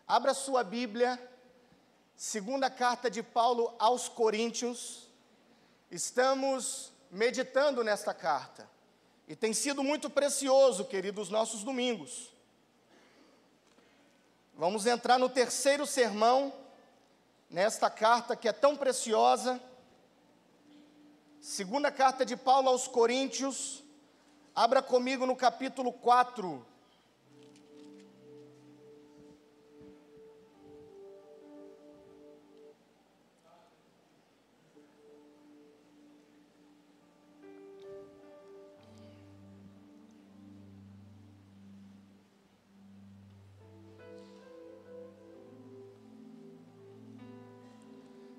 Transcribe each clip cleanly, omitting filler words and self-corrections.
Abra sua Bíblia, segunda carta de Paulo aos Coríntios. Estamos meditando nesta carta. E tem sido muito precioso, queridos, os nossos domingos. Vamos entrar no terceiro sermão, nesta carta que é tão preciosa. Segunda carta de Paulo aos Coríntios. Abra comigo no capítulo 4.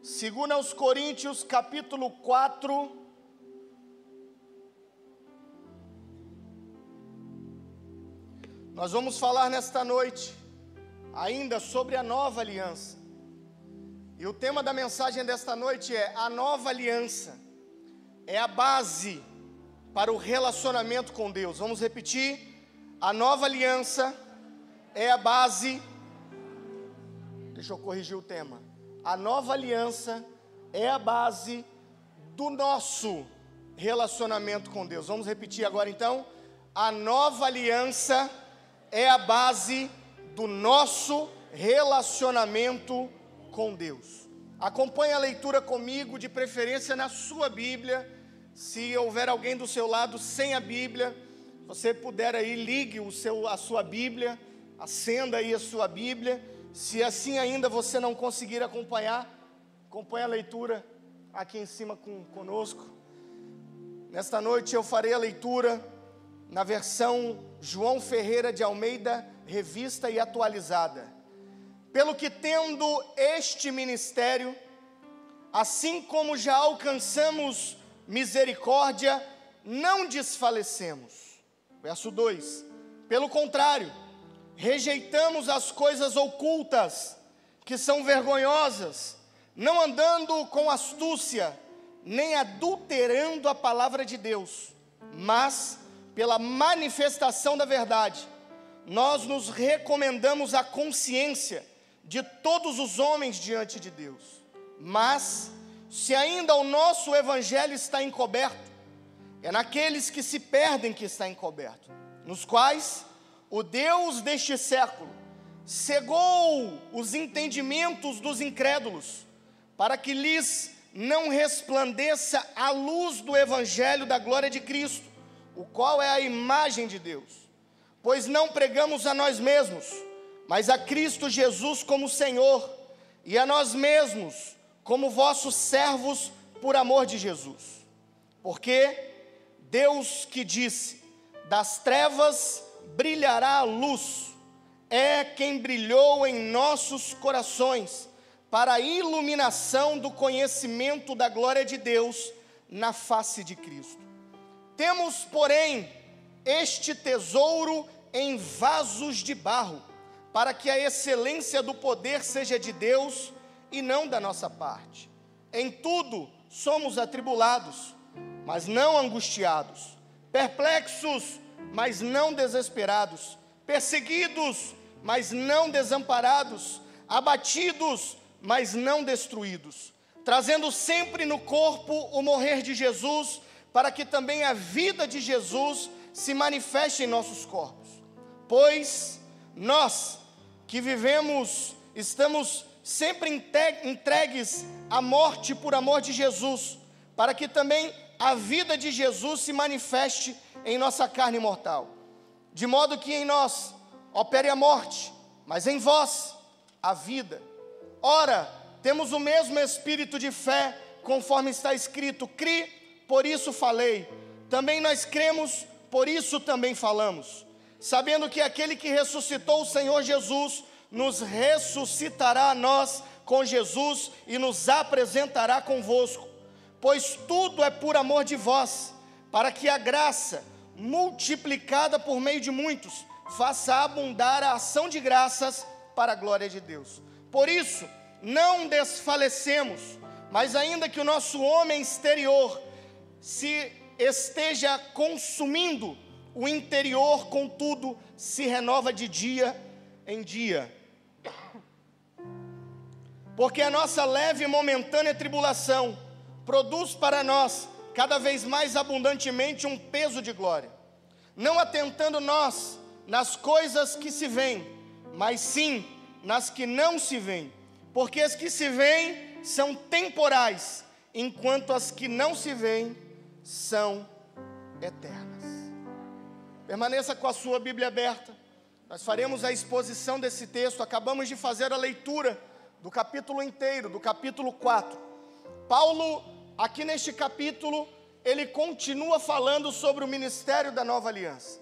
Segunda aos Coríntios, capítulo 4. Nós vamos falar nesta noite ainda sobre a nova aliança. E o tema da mensagem desta noite é: a nova aliança é a base para o relacionamento com Deus. Vamos repetir: a nova aliança é a base. Deixa eu corrigir o tema. A nova aliança é a base do nosso relacionamento com Deus. Vamos repetir agora então. A nova aliança é a base do nosso relacionamento com Deus. Acompanhe a leitura comigo, de preferência na sua Bíblia. Se houver alguém do seu lado sem a Bíblia, você puder aí, ligue a sua Bíblia, acenda aí a sua Bíblia. Se assim ainda você não conseguir acompanhar, acompanhe a leitura aqui em cima conosco. Nesta noite eu farei a leitura na versão João Ferreira de Almeida, revista e atualizada. Pelo que, tendo este ministério, assim como já alcançamos misericórdia, não desfalecemos. Verso 2. Pelo contrário, rejeitamos as coisas ocultas, que são vergonhosas, não andando com astúcia, nem adulterando a palavra de Deus, mas, pela manifestação da verdade, nós nos recomendamos a consciência de todos os homens diante de Deus. Mas, se ainda o nosso evangelho está encoberto, é naqueles que se perdem que está encoberto, nos quais o Deus deste século cegou os entendimentos dos incrédulos, para que lhes não resplandeça a luz do evangelho da glória de Cristo, o qual é a imagem de Deus. Pois não pregamos a nós mesmos, mas a Cristo Jesus como Senhor, e a nós mesmos como vossos servos por amor de Jesus. Porque Deus que disse: das trevas brilhará a luz, é quem brilhou em nossos corações, para a iluminação do conhecimento da glória de Deus na face de Cristo. Temos, porém, este tesouro em vasos de barro, para que a excelência do poder seja de Deus e não da nossa parte. Em tudo somos atribulados, mas não angustiados, perplexos, mas não desesperados, perseguidos, mas não desamparados, abatidos, mas não destruídos, trazendo sempre no corpo o morrer de Jesus, para que também a vida de Jesus se manifeste em nossos corpos. Pois nós que vivemos, estamos sempre entregues à morte por amor de Jesus, para que também a vida de Jesus se manifeste em nossa carne mortal. De modo que em nós opere a morte, mas em vós a vida. Ora, temos o mesmo espírito de fé, conforme está escrito: cri, por isso falei. Também nós cremos, por isso também falamos, sabendo que aquele que ressuscitou o Senhor Jesus nos ressuscitará a nós com Jesus e nos apresentará convosco. Pois tudo é por amor de vós, para que a graça, multiplicada por meio de muitos, faça abundar a ação de graças para a glória de Deus. Por isso, não desfalecemos, mas ainda que o nosso homem exterior se esteja consumindo, o interior, contudo, se renova de dia em dia. porque a nossa leve e momentânea tribulação produz para nós cada vez mais abundantemente um peso de glória, não atentando nós nas coisas que se veem, mas sim nas que não se veem, porque as que se veem são temporais, enquanto as que não se veem são eternas. Permaneça com a sua Bíblia aberta. Nós faremos a exposição desse texto. Acabamos de fazer a leitura do capítulo inteiro, do capítulo 4. Paulo, aqui neste capítulo, ele continua falando sobre o ministério da nova aliança.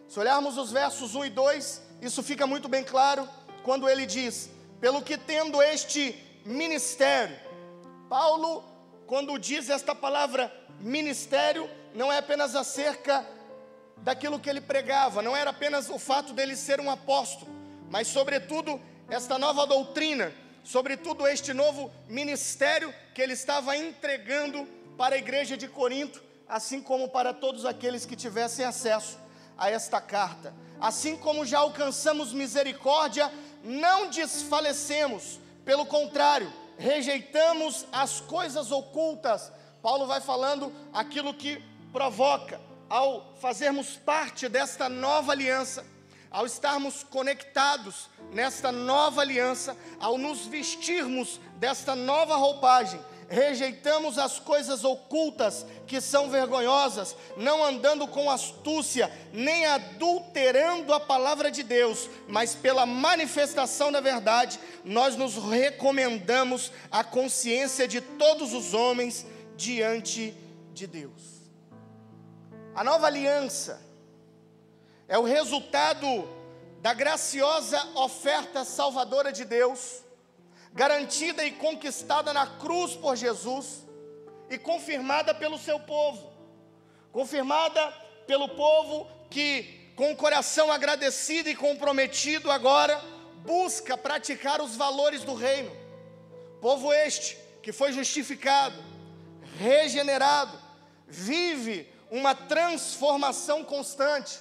Se olharmos os versos 1 e 2, isso fica muito bem claro, quando ele diz: pelo que tendo este ministério. Paulo, quando diz esta palavra ministério, não é apenas acerca daquilo que ele pregava, não era apenas o fato dele ser um apóstolo, mas sobretudo esta nova doutrina, sobretudo este novo ministério que ele estava entregando para a igreja de Corinto, assim como para todos aqueles que tivessem acesso a esta carta. Assim como já alcançamos misericórdia, não desfalecemos, pelo contrário, rejeitamos as coisas ocultas. Paulo vai falando aquilo que provoca, ao fazermos parte desta nova aliança, ao estarmos conectados nesta nova aliança, ao nos vestirmos desta nova roupagem, rejeitamos as coisas ocultas que são vergonhosas, não andando com astúcia, nem adulterando a palavra de Deus, mas pela manifestação da verdade, nós nos recomendamos à consciência de todos os homens diante de Deus. A nova aliança é o resultado da graciosa oferta salvadora de Deus, garantida e conquistada na cruz por Jesus e confirmada pelo seu povo, confirmada pelo povo que, com o coração agradecido e comprometido agora, busca praticar os valores do reino. Povo este que foi justificado, regenerado, vive uma transformação constante,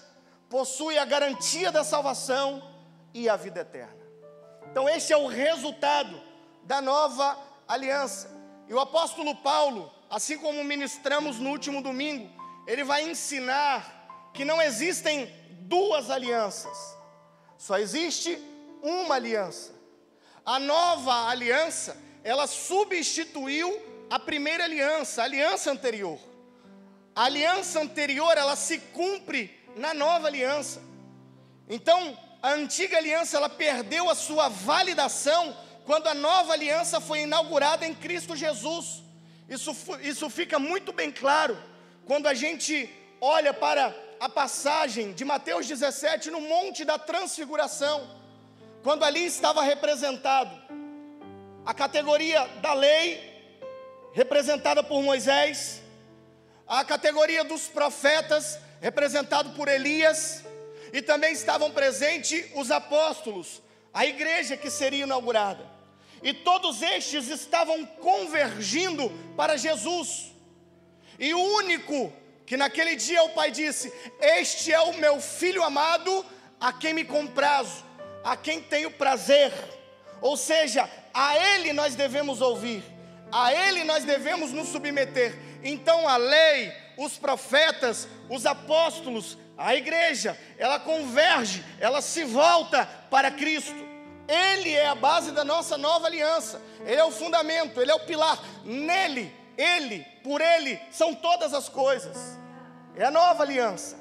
possui a garantia da salvação e a vida eterna. Então este é o resultado da nova aliança. E o apóstolo Paulo, assim como ministramos no último domingo, ele vai ensinar que não existem duas alianças, só existe uma aliança. A nova aliança, ela substituiu a primeira aliança, a aliança anterior. A aliança anterior, ela se cumpre na nova aliança. Então, a antiga aliança, ela perdeu a sua validação quando a nova aliança foi inaugurada em Cristo Jesus. Isso fica muito bem claro quando a gente olha para a passagem de Mateus 17 no Monte da Transfiguração, quando ali estava representado a categoria da lei, representada por Moisés, a categoria dos profetas, representado por Elias, e também estavam presentes os apóstolos, a igreja que seria inaugurada, e todos estes estavam convergindo para Jesus, e o único que naquele dia o Pai disse: este é o meu Filho amado, a quem me comprazo, a quem tenho prazer, ou seja, a Ele nós devemos ouvir, a Ele nós devemos nos submeter. Então a lei, os profetas, os apóstolos, a igreja, ela converge, ela se volta para Cristo. Ele é a base da nossa nova aliança, Ele é o fundamento, Ele é o pilar. Nele, Ele, por Ele, são todas as coisas. É a nova aliança.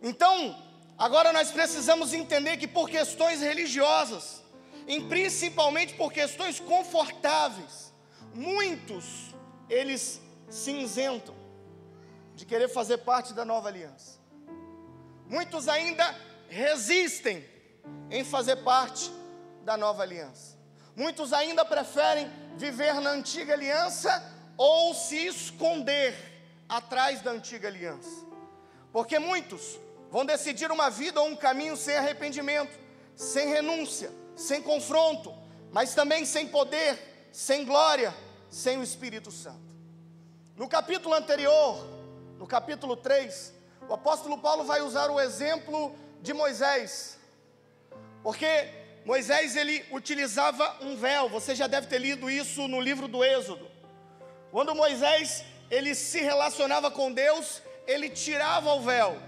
Então, agora nós precisamos entender que por questões religiosas, e principalmente por questões confortáveis, muitos, eles se isentam de querer fazer parte da nova aliança. Muitos ainda resistem em fazer parte da nova aliança. Muitos ainda preferem viver na antiga aliança ou se esconder atrás da antiga aliança. Porque muitos vão decidir uma vida ou um caminho sem arrependimento, sem renúncia, sem confronto, mas também sem poder, sem glória, sem o Espírito Santo. No capítulo anterior, no capítulo 3, o apóstolo Paulo vai usar o exemplo de Moisés, porque Moisés ele utilizava um véu. Você já deve ter lido isso no livro do Êxodo. Quando Moisés ele se relacionava com Deus, ele tirava o véu.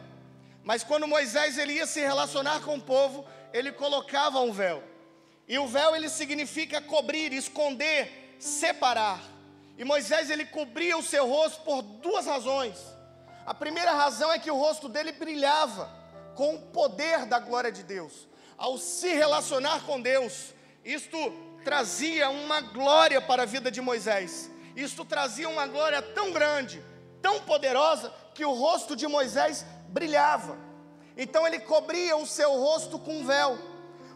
Mas quando Moisés ele ia se relacionar com o povo, ele colocava um véu. E o véu ele significa cobrir, esconder, separar. E Moisés ele cobria o seu rosto por duas razões. A primeira razão é que o rosto dele brilhava com o poder da glória de Deus. Ao se relacionar com Deus, isto trazia uma glória para a vida de Moisés. Isto trazia uma glória tão grande, tão poderosa, que o rosto de Moisés brilhava. Então ele cobria o seu rosto com um véu.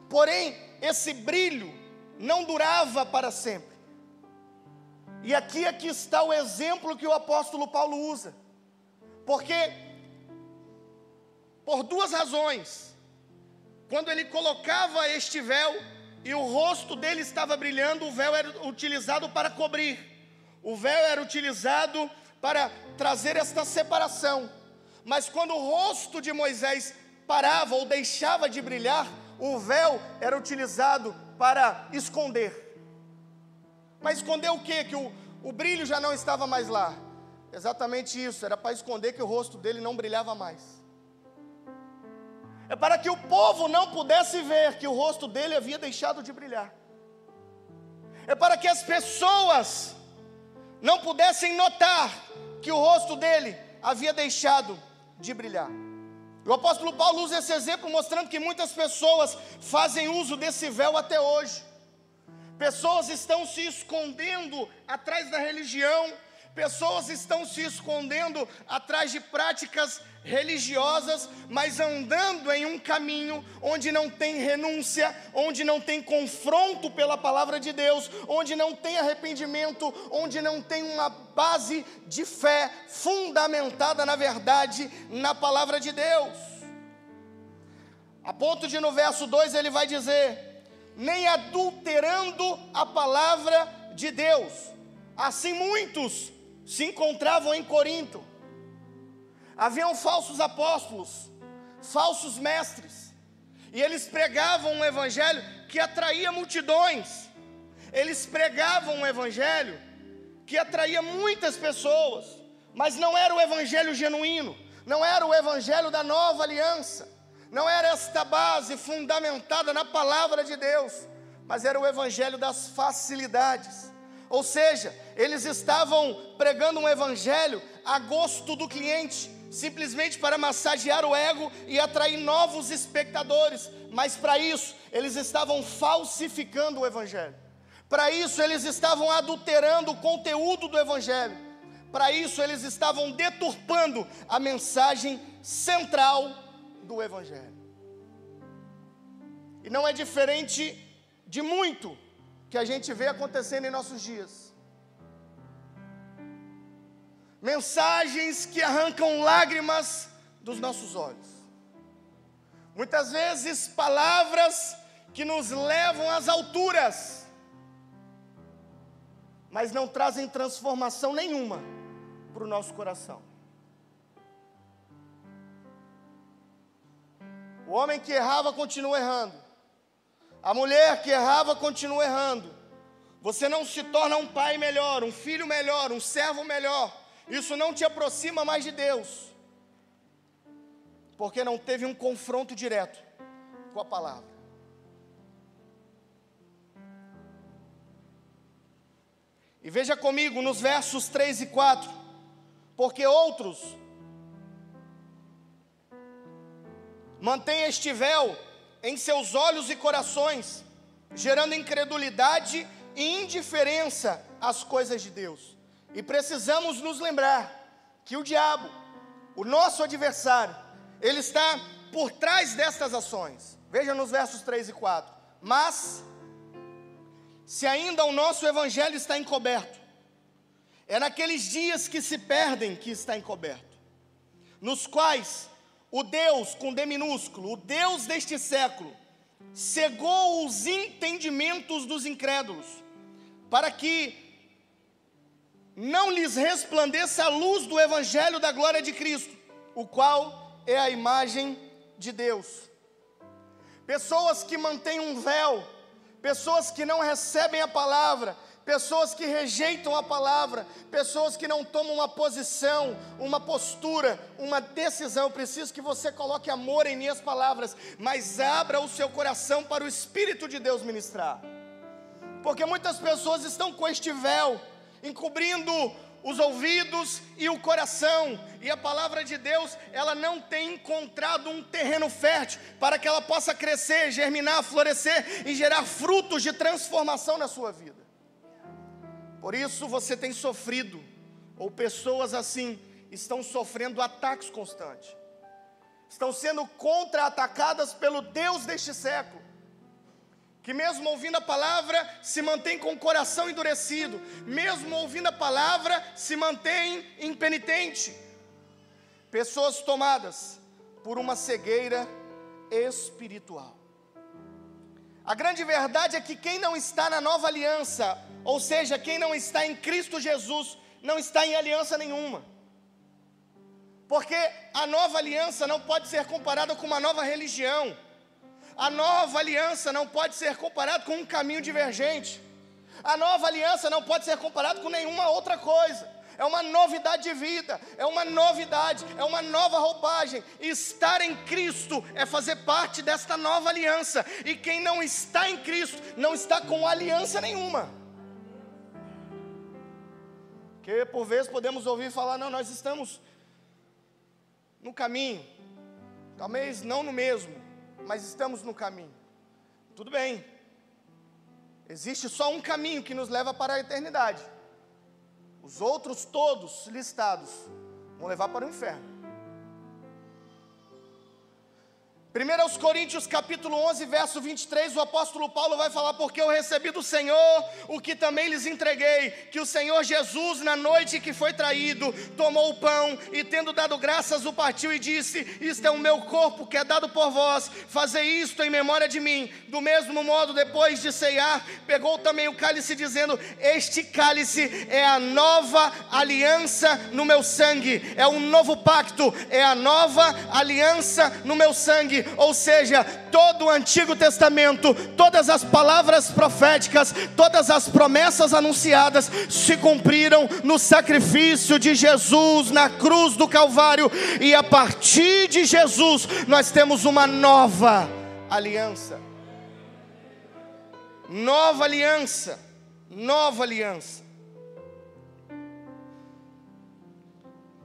Porém, esse brilho não durava para sempre. E aqui está o exemplo que o apóstolo Paulo usa. Porque, por duas razões, quando ele colocava este véu e o rosto dele estava brilhando, o véu era utilizado para cobrir. O véu era utilizado para trazer esta separação. Mas quando o rosto de Moisés parava ou deixava de brilhar, o véu era utilizado para esconder. Mas esconder o quê? Que o brilho já não estava mais lá. Exatamente isso, era para esconder que o rosto dele não brilhava mais. É para que o povo não pudesse ver que o rosto dele havia deixado de brilhar. É para que as pessoas não pudessem notar que o rosto dele havia deixado de brilhar. O apóstolo Paulo usa esse exemplo mostrando que muitas pessoas fazem uso desse véu até hoje. Pessoas estão se escondendo atrás da religião, pessoas estão se escondendo atrás de práticas religiosas, mas andando em um caminho onde não tem renúncia, onde não tem confronto pela palavra de Deus, onde não tem arrependimento, onde não tem uma base de fé fundamentada na verdade, na palavra de Deus. A ponto de no verso 2 ele vai dizer: nem adulterando a palavra de Deus. Assim muitos se encontravam em Corinto. Haviam falsos apóstolos, falsos mestres, e eles pregavam um evangelho que atraía multidões. Eles pregavam um evangelho que atraía muitas pessoas, mas não era o evangelho genuíno, não era o evangelho da nova aliança, não era esta base fundamentada na palavra de Deus, mas era o evangelho das facilidades. Ou seja, eles estavam pregando um evangelho a gosto do cliente, simplesmente para massagear o ego e atrair novos espectadores. Mas para isso, eles estavam falsificando o evangelho. Para isso, eles estavam adulterando o conteúdo do evangelho. Para isso, eles estavam deturpando a mensagem central do evangelho. E não é diferente de muito que a gente vê acontecendo em nossos dias. Mensagens que arrancam lágrimas dos nossos olhos. Muitas vezes palavras que nos levam às alturas, mas não trazem transformação nenhuma para o nosso coração. O homem que errava continua errando. A mulher que errava continua errando. Você não se torna um pai melhor, um filho melhor, um servo melhor. Isso não te aproxima mais de Deus, porque não teve um confronto direto com a palavra. E veja comigo nos versos 3 e 4. Porque outros mantêm este véu em seus olhos e corações, gerando incredulidade e indiferença às coisas de Deus. E precisamos nos lembrar que o diabo, o nosso adversário, ele está por trás destas ações. Veja nos versos 3 e 4. Mas, se ainda o nosso evangelho está encoberto, é naqueles dias que se perdem que está encoberto, nos quais o Deus, com D minúsculo, o Deus deste século, cegou os entendimentos dos incrédulos, para que não lhes resplandeça a luz do evangelho da glória de Cristo, o qual é a imagem de Deus. pessoas que mantêm um véu, pessoas que não recebem a palavra, pessoas que rejeitam a palavra, pessoas que não tomam uma posição, uma postura, uma decisão. Eu preciso que você coloque amor em minhas palavras, mas abra o seu coração para o Espírito de Deus ministrar, porque muitas pessoas estão com este véu, encobrindo os ouvidos e o coração, e a palavra de Deus, ela não tem encontrado um terreno fértil, para que ela possa crescer, germinar, florescer, e gerar frutos de transformação na sua vida. Por isso você tem sofrido, ou pessoas assim, estão sofrendo ataques constantes, estão sendo contra-atacadas pelo Deus deste século, que mesmo ouvindo a palavra, se mantém com o coração endurecido, mesmo ouvindo a palavra, se mantém impenitente. Pessoas tomadas por uma cegueira espiritual. A grande verdade é que quem não está na nova aliança, ou seja, quem não está em Cristo Jesus, não está em aliança nenhuma. Porque a nova aliança não pode ser comparada com uma nova religião. A nova aliança não pode ser comparada com um caminho divergente. A nova aliança não pode ser comparada com nenhuma outra coisa. É uma novidade de vida, é uma novidade, é uma nova roupagem. Estar em Cristo é fazer parte desta nova aliança. E quem não está em Cristo, não está com aliança nenhuma. Porque por vezes podemos ouvir falar, não, nós estamos no caminho. Talvez não no mesmo, mas estamos no caminho. Tudo bem. Existe só um caminho que nos leva para a eternidade. Os outros todos listados vão levar para o inferno. 1 Coríntios capítulo 11, verso 23, o apóstolo Paulo vai falar: porque eu recebi do Senhor o que também lhes entreguei, que o Senhor Jesus, na noite que foi traído, tomou o pão e, tendo dado graças, o partiu e disse: isto é o meu corpo que é dado por vós, fazei isto em memória de mim. Do mesmo modo, depois de ceiar, pegou também o cálice, dizendo: este cálice é a nova aliança no meu sangue, é um novo pacto, é a nova aliança no meu sangue. Ou seja, todo o Antigo Testamento, todas as palavras proféticas, todas as promessas anunciadas se cumpriram no sacrifício de Jesus na cruz do Calvário. E a partir de Jesus nós temos uma nova aliança. Nova aliança. Nova aliança.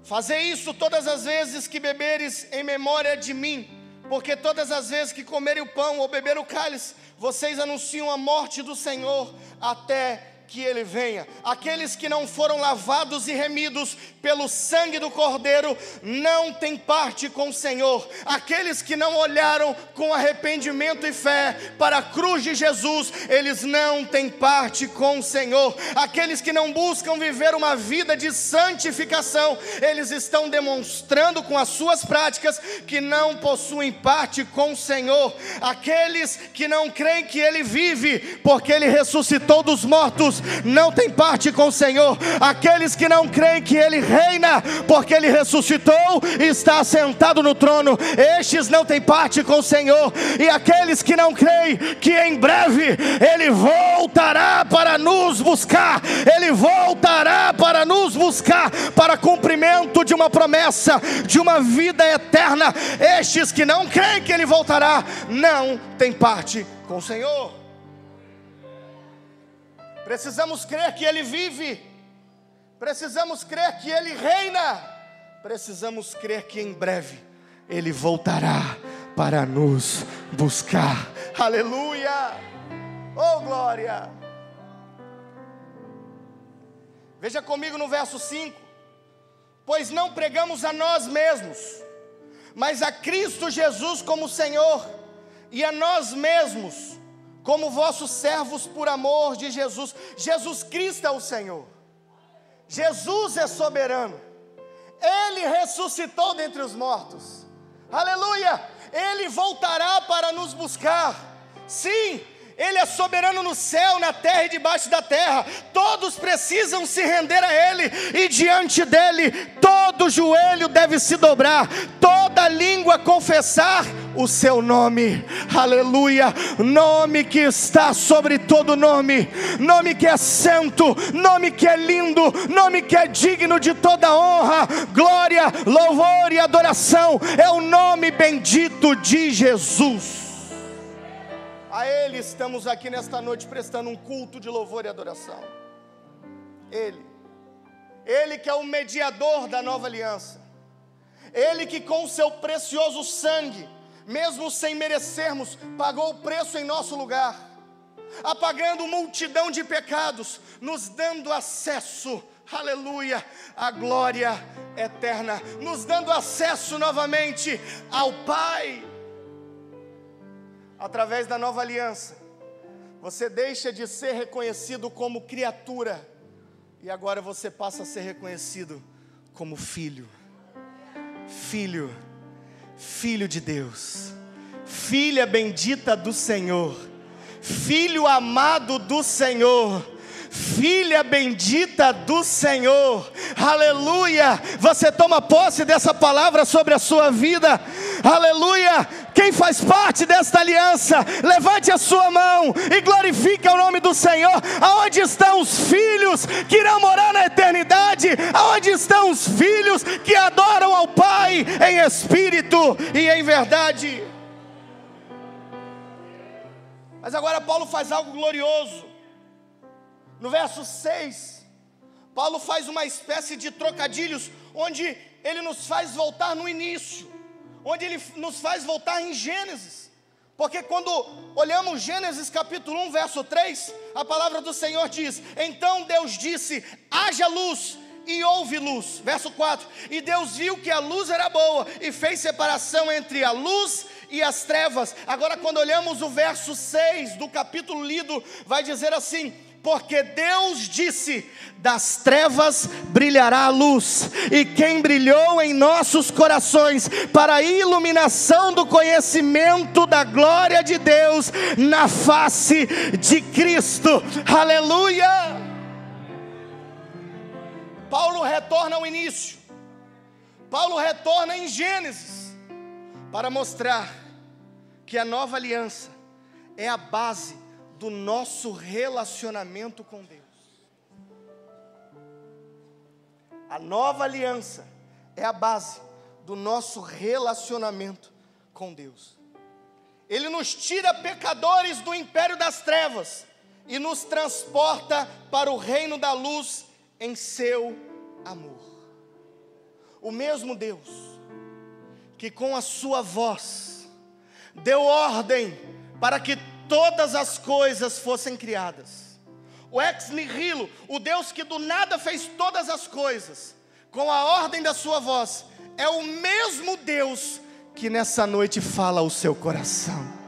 Fazei isso todas as vezes que beberes em memória de mim. Porque todas as vezes que comerem o pão ou beberem o cálice, vocês anunciam a morte do Senhor até que Ele venha. Aqueles que não foram lavados e remidos pelo sangue do Cordeiro não têm parte com o Senhor. Aqueles que não olharam com arrependimento e fé para a cruz de Jesus, eles não têm parte com o Senhor. Aqueles que não buscam viver uma vida de santificação, eles estão demonstrando com as suas práticas que não possuem parte com o Senhor. Aqueles que não creem que Ele vive porque Ele ressuscitou dos mortos, não tem parte com o Senhor. Aqueles que não creem que Ele reina porque Ele ressuscitou e está assentado no trono, estes não têm parte com o Senhor. E aqueles que não creem que em breve Ele voltará para nos buscar, Ele voltará para nos buscar para cumprimento de uma promessa, de uma vida eterna, estes que não creem que Ele voltará, não têm parte com o Senhor. Precisamos crer que Ele vive, precisamos crer que Ele reina, precisamos crer que em breve Ele voltará para nos buscar. Aleluia! Oh glória! Veja comigo no verso 5: pois não pregamos a nós mesmos, mas a Cristo Jesus como Senhor, e a nós mesmos como vossos servos por amor de Jesus. Jesus Cristo é o Senhor, Jesus é soberano, Ele ressuscitou dentre os mortos, aleluia, Ele voltará para nos buscar. Sim, Ele é soberano no céu, na terra e debaixo da terra. Todos precisam se render a Ele, e diante dEle todo joelho deve se dobrar, toda língua confessar o seu nome, aleluia, nome que está sobre todo nome, nome que é santo, nome que é lindo, nome que é digno de toda honra, glória, louvor e adoração, é o nome bendito de Jesus. A Ele estamos aqui nesta noite prestando um culto de louvor e adoração. Ele que é o mediador da nova aliança, Ele que com o seu precioso sangue, mesmo sem merecermos, pagou o preço em nosso lugar, apagando multidão de pecados, nos dando acesso, aleluia, à glória eterna, nos dando acesso novamente ao Pai. Através da nova aliança, você deixa de ser reconhecido como criatura, e agora você passa a ser reconhecido como filho. Filho de Deus, filha bendita do Senhor, filho amado do Senhor, filha bendita do Senhor, aleluia. Você toma posse dessa palavra sobre a sua vida, aleluia. Quem faz parte desta aliança, levante a sua mão e glorifique o nome do Senhor. Aonde estão os filhos que irão morar na eternidade? Aonde estão os filhos que adoram ao Pai em espírito e em verdade? Mas agora Paulo faz algo glorioso. No verso 6, Paulo faz uma espécie de trocadilhos, onde ele nos faz voltar no início, onde ele nos faz voltar em Gênesis. Porque quando olhamos Gênesis capítulo 1, verso 3, a palavra do Senhor diz: então Deus disse, haja luz, e houve luz. Verso 4, e Deus viu que a luz era boa, e fez separação entre a luz e as trevas. Agora quando olhamos o verso 6 do capítulo lido, vai dizer assim: porque Deus disse, das trevas brilhará a luz, e quem brilhou em nossos corações, para a iluminação do conhecimento da glória de Deus, na face de Cristo, aleluia. Paulo retorna ao início, Paulo retorna em Gênesis, para mostrar que a nova aliança é a base do nosso relacionamento com Deus. A nova aliança é a base do nosso relacionamento com Deus. Ele nos tira pecadores do império das trevas e nos transporta para o reino da luz em seu amor. O mesmo Deus que com a sua voz deu ordem para que todas as coisas fossem criadas, o ex nihilo, o Deus que do nada fez todas as coisas, com a ordem da sua voz, é o mesmo Deus que nessa noite fala ao seu coração.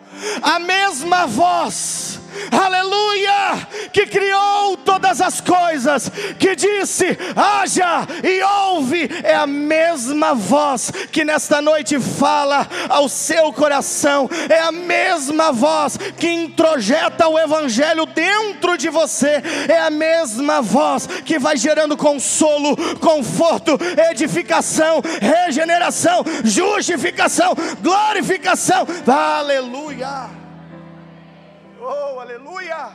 A mesma voz, aleluia, que criou todas as coisas, que disse, haja e ouve, é a mesma voz que nesta noite fala ao seu coração, é a mesma voz que introjeta o evangelho dentro de você, é a mesma voz que vai gerando consolo, conforto, edificação, regeneração, justificação, glorificação, aleluia. Oh, aleluia.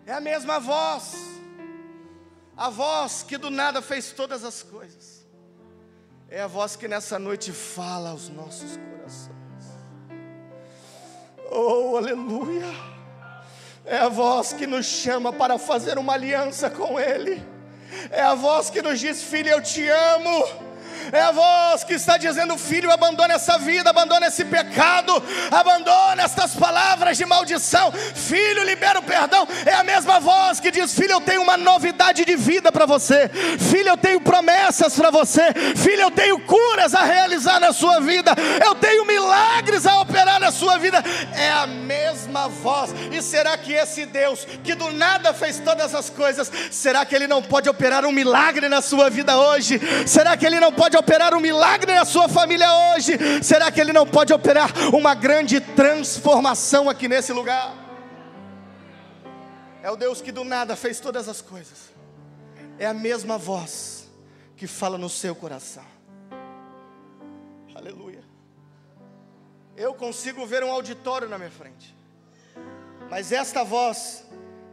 É a mesma voz, a voz que do nada fez todas as coisas, é a voz que nessa noite fala aos nossos corações. Oh, aleluia. É a voz que nos chama para fazer uma aliança com Ele, é a voz que nos diz, filho, eu te amo. É a voz que está dizendo, filho, abandona essa vida, abandona esse pecado, abandona estas palavras de maldição, filho, libera o perdão. É a mesma voz que diz, filho, eu tenho uma novidade de vida para você, filho, eu tenho promessas para você, filho, eu tenho curas a realizar na sua vida, eu tenho milagres a operar na sua vida. É a mesma voz. E será que esse Deus que do nada fez todas as coisas, será que Ele não pode operar um milagre na sua vida hoje? Será que Ele não pode operar um milagre na sua família hoje? Será que Ele não pode operar uma grande transformação aqui nesse lugar? É o Deus que do nada fez todas as coisas, é a mesma voz que fala no seu coração, aleluia. Eu consigo ver um auditório na minha frente. Mas esta voz,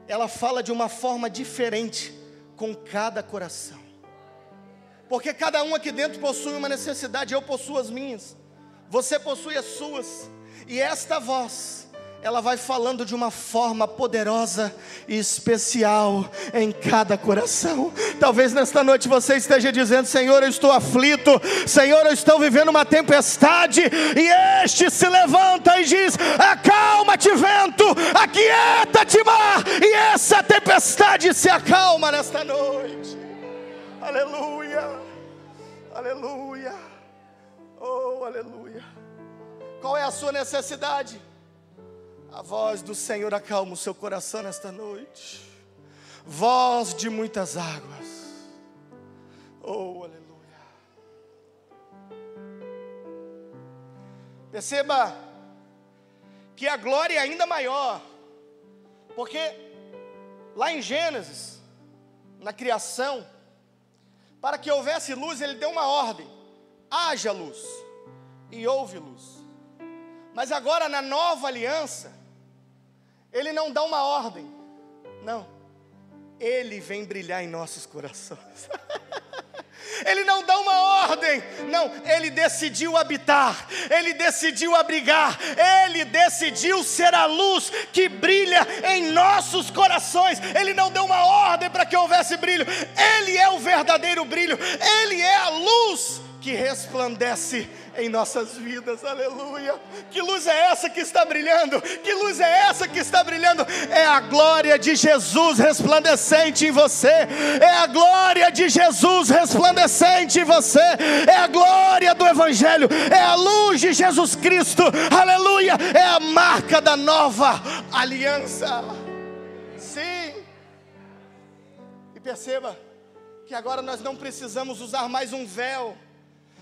ela fala de uma forma diferente com cada coração. Porque cada um aqui dentro possui uma necessidade. Eu possuo as minhas, você possui as suas. E esta voz, ela vai falando de uma forma poderosa e especial em cada coração. Talvez nesta noite você esteja dizendo: Senhor, eu estou aflito, Senhor, eu estou vivendo uma tempestade. E este se levanta e diz: acalma-te, vento, aquieta-te, mar. E essa tempestade se acalma nesta noite. Aleluia, aleluia, oh aleluia. Qual é a sua necessidade? A voz do Senhor acalma o seu coração nesta noite. Voz de muitas águas. Oh, aleluia. Perceba que a glória é ainda maior. Porque lá em Gênesis, na criação, para que houvesse luz, ele deu uma ordem: haja luz, e houve luz. Mas agora na nova aliança, ele não dá uma ordem, não, ele vem brilhar em nossos corações. Ele não dá uma ordem, não, ele decidiu habitar, ele decidiu abrigar, ele decidiu ser a luz que brilha em nossos corações. Ele não deu uma ordem para que houvesse brilho, ele é o verdadeiro brilho, ele é a luz que resplandece em nossas vidas, aleluia. Que luz é essa que está brilhando? Que luz é essa que está brilhando? É a glória de Jesus resplandecente em você, é a glória de Jesus resplandecente em você, é a glória do Evangelho, é a luz de Jesus Cristo, aleluia, é a marca da nova aliança. Sim. E perceba que agora nós não precisamos usar mais um véu,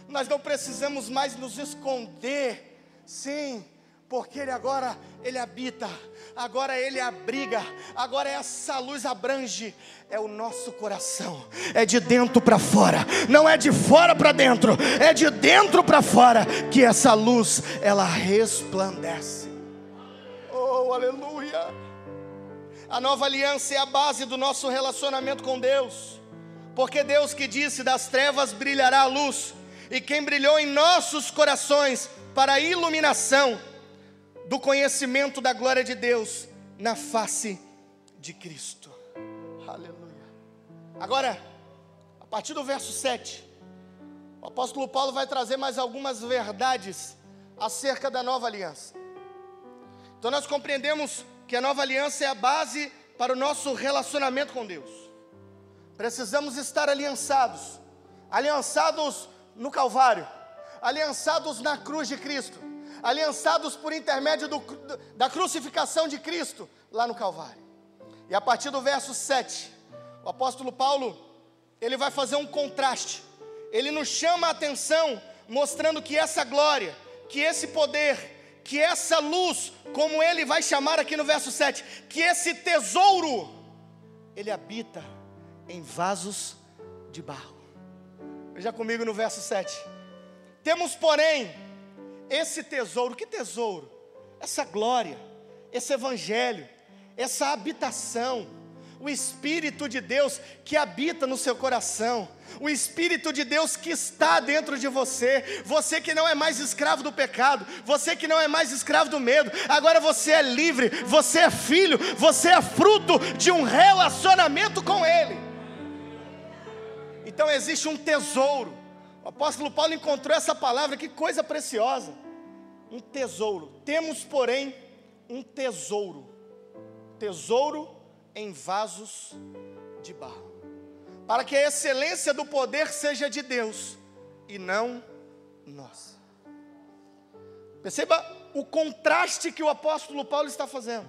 nós não precisamos mais nos esconder, sim, porque Ele habita, agora Ele abriga, agora essa luz abrange, é o nosso coração, é de dentro para fora, não é de fora para dentro, é de dentro para fora, que essa luz, ela resplandece, oh aleluia. A nova aliança é a base do nosso relacionamento com Deus, porque Deus que disse: das trevas brilhará a luz, e quem brilhou em nossos corações para a iluminação do conhecimento da glória de Deus na face de Cristo. Aleluia. Agora, a partir do verso 7, o apóstolo Paulo vai trazer mais algumas verdades acerca da nova aliança. Então nós compreendemos que a nova aliança é a base para o nosso relacionamento com Deus. Precisamos estar aliançados no Calvário, aliançados na cruz de Cristo, aliançados por intermédio da crucificação de Cristo lá no Calvário. E a partir do verso 7, o apóstolo Paulo, ele vai fazer um contraste, ele nos chama a atenção, mostrando que essa glória, que esse poder, que essa luz, como ele vai chamar aqui no verso 7, que esse tesouro, ele habita em vasos de barro. Veja comigo no verso 7. Temos, porém, esse tesouro. Que tesouro? Essa glória, esse evangelho, essa habitação, o Espírito de Deus que habita no seu coração, o Espírito de Deus que está dentro de você, você que não é mais escravo do pecado, você que não é mais escravo do medo, agora você é livre, você é filho, você é fruto de um relacionamento com Ele. Então existe um tesouro. O apóstolo Paulo encontrou essa palavra, que coisa preciosa. Um tesouro. Temos, porém, um tesouro. Tesouro em vasos de barro, para que a excelência do poder seja de Deus e não nossa. Perceba o contraste que o apóstolo Paulo está fazendo.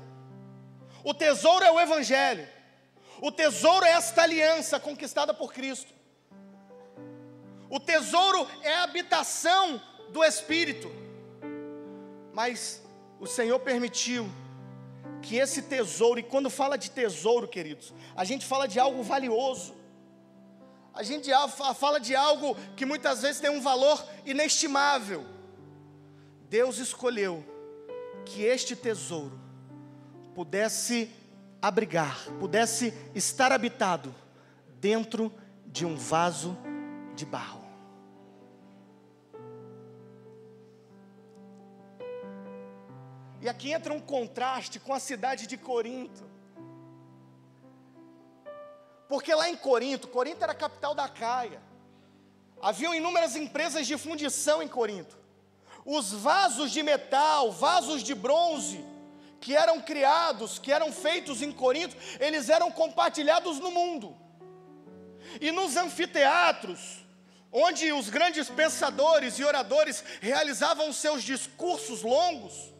O tesouro é o Evangelho. O tesouro é esta aliança conquistada por Cristo. O tesouro é a habitação do Espírito. Mas o Senhor permitiu que esse tesouro, e quando fala de tesouro, queridos, a gente fala de algo valioso. A gente fala de algo que muitas vezes tem um valor inestimável. Deus escolheu que este tesouro pudesse abrigar, pudesse estar habitado dentro de um vaso de barro. E aqui entra um contraste com a cidade de Corinto. Porque lá em Corinto era a capital da Acaia. Haviam inúmeras empresas de fundição em Corinto. Os vasos de metal, vasos de bronze, que eram criados, que eram feitos em Corinto, eles eram compartilhados no mundo. E nos anfiteatros, onde os grandes pensadores e oradores realizavam seus discursos longos,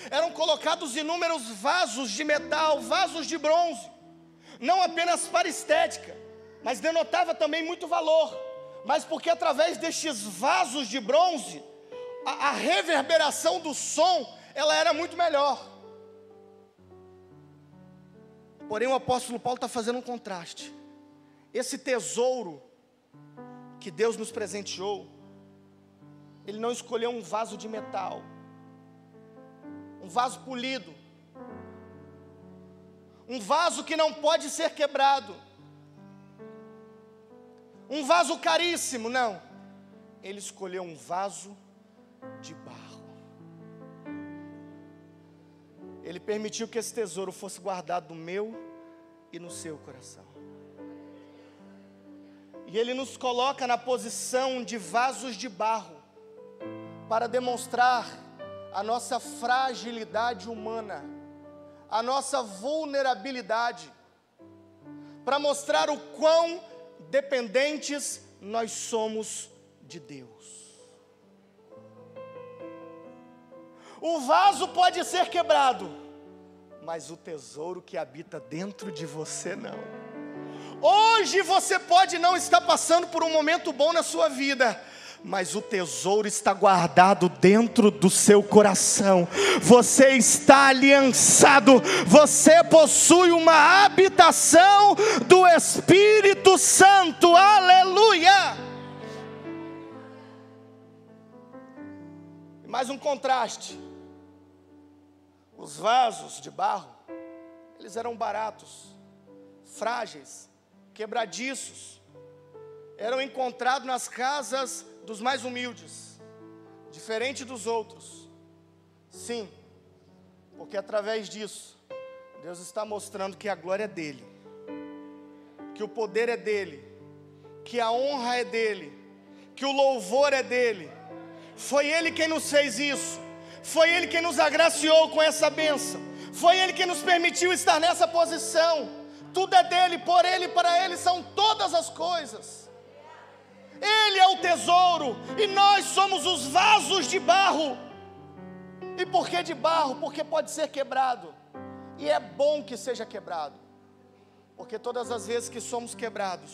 eram colocados inúmeros vasos de metal, vasos de bronze, não apenas para estética, mas denotava também muito valor, mas porque através destes vasos de bronze, a reverberação do som, ela era muito melhor. Porém o apóstolo Paulo está fazendo um contraste. Esse tesouro que Deus nos presenteou, Ele não escolheu um vaso de metal, um vaso polido, um vaso que não pode ser quebrado, um vaso caríssimo, não. Ele escolheu um vaso de barro. Ele permitiu que esse tesouro fosse guardado no meu e no seu coração. E Ele nos coloca na posição de vasos de barro, para demonstrar a nossa fragilidade humana, a nossa vulnerabilidade, para mostrar o quão dependentes nós somos de Deus. O vaso pode ser quebrado, mas o tesouro que habita dentro de você não. Hoje você pode não estar passando por um momento bom na sua vida, mas o tesouro está guardado dentro do seu coração. Você está aliançado, você possui uma habitação do Espírito Santo, aleluia! Mais um contraste. Os vasos de barro, eles eram baratos, frágeis, quebradiços, eram encontrados nas casas dos mais humildes, diferente dos outros. Sim, porque através disso, Deus está mostrando que a glória é dEle, que o poder é dEle, que a honra é dEle, que o louvor é dEle. Foi Ele quem nos fez isso, foi Ele quem nos agraciou com essa bênção, foi Ele quem nos permitiu estar nessa posição. Tudo é dEle, por Ele, para Ele são todas as coisas. Ele é o tesouro e nós somos os vasos de barro. E por que de barro? Porque pode ser quebrado, e é bom que seja quebrado, porque todas as vezes que somos quebrados,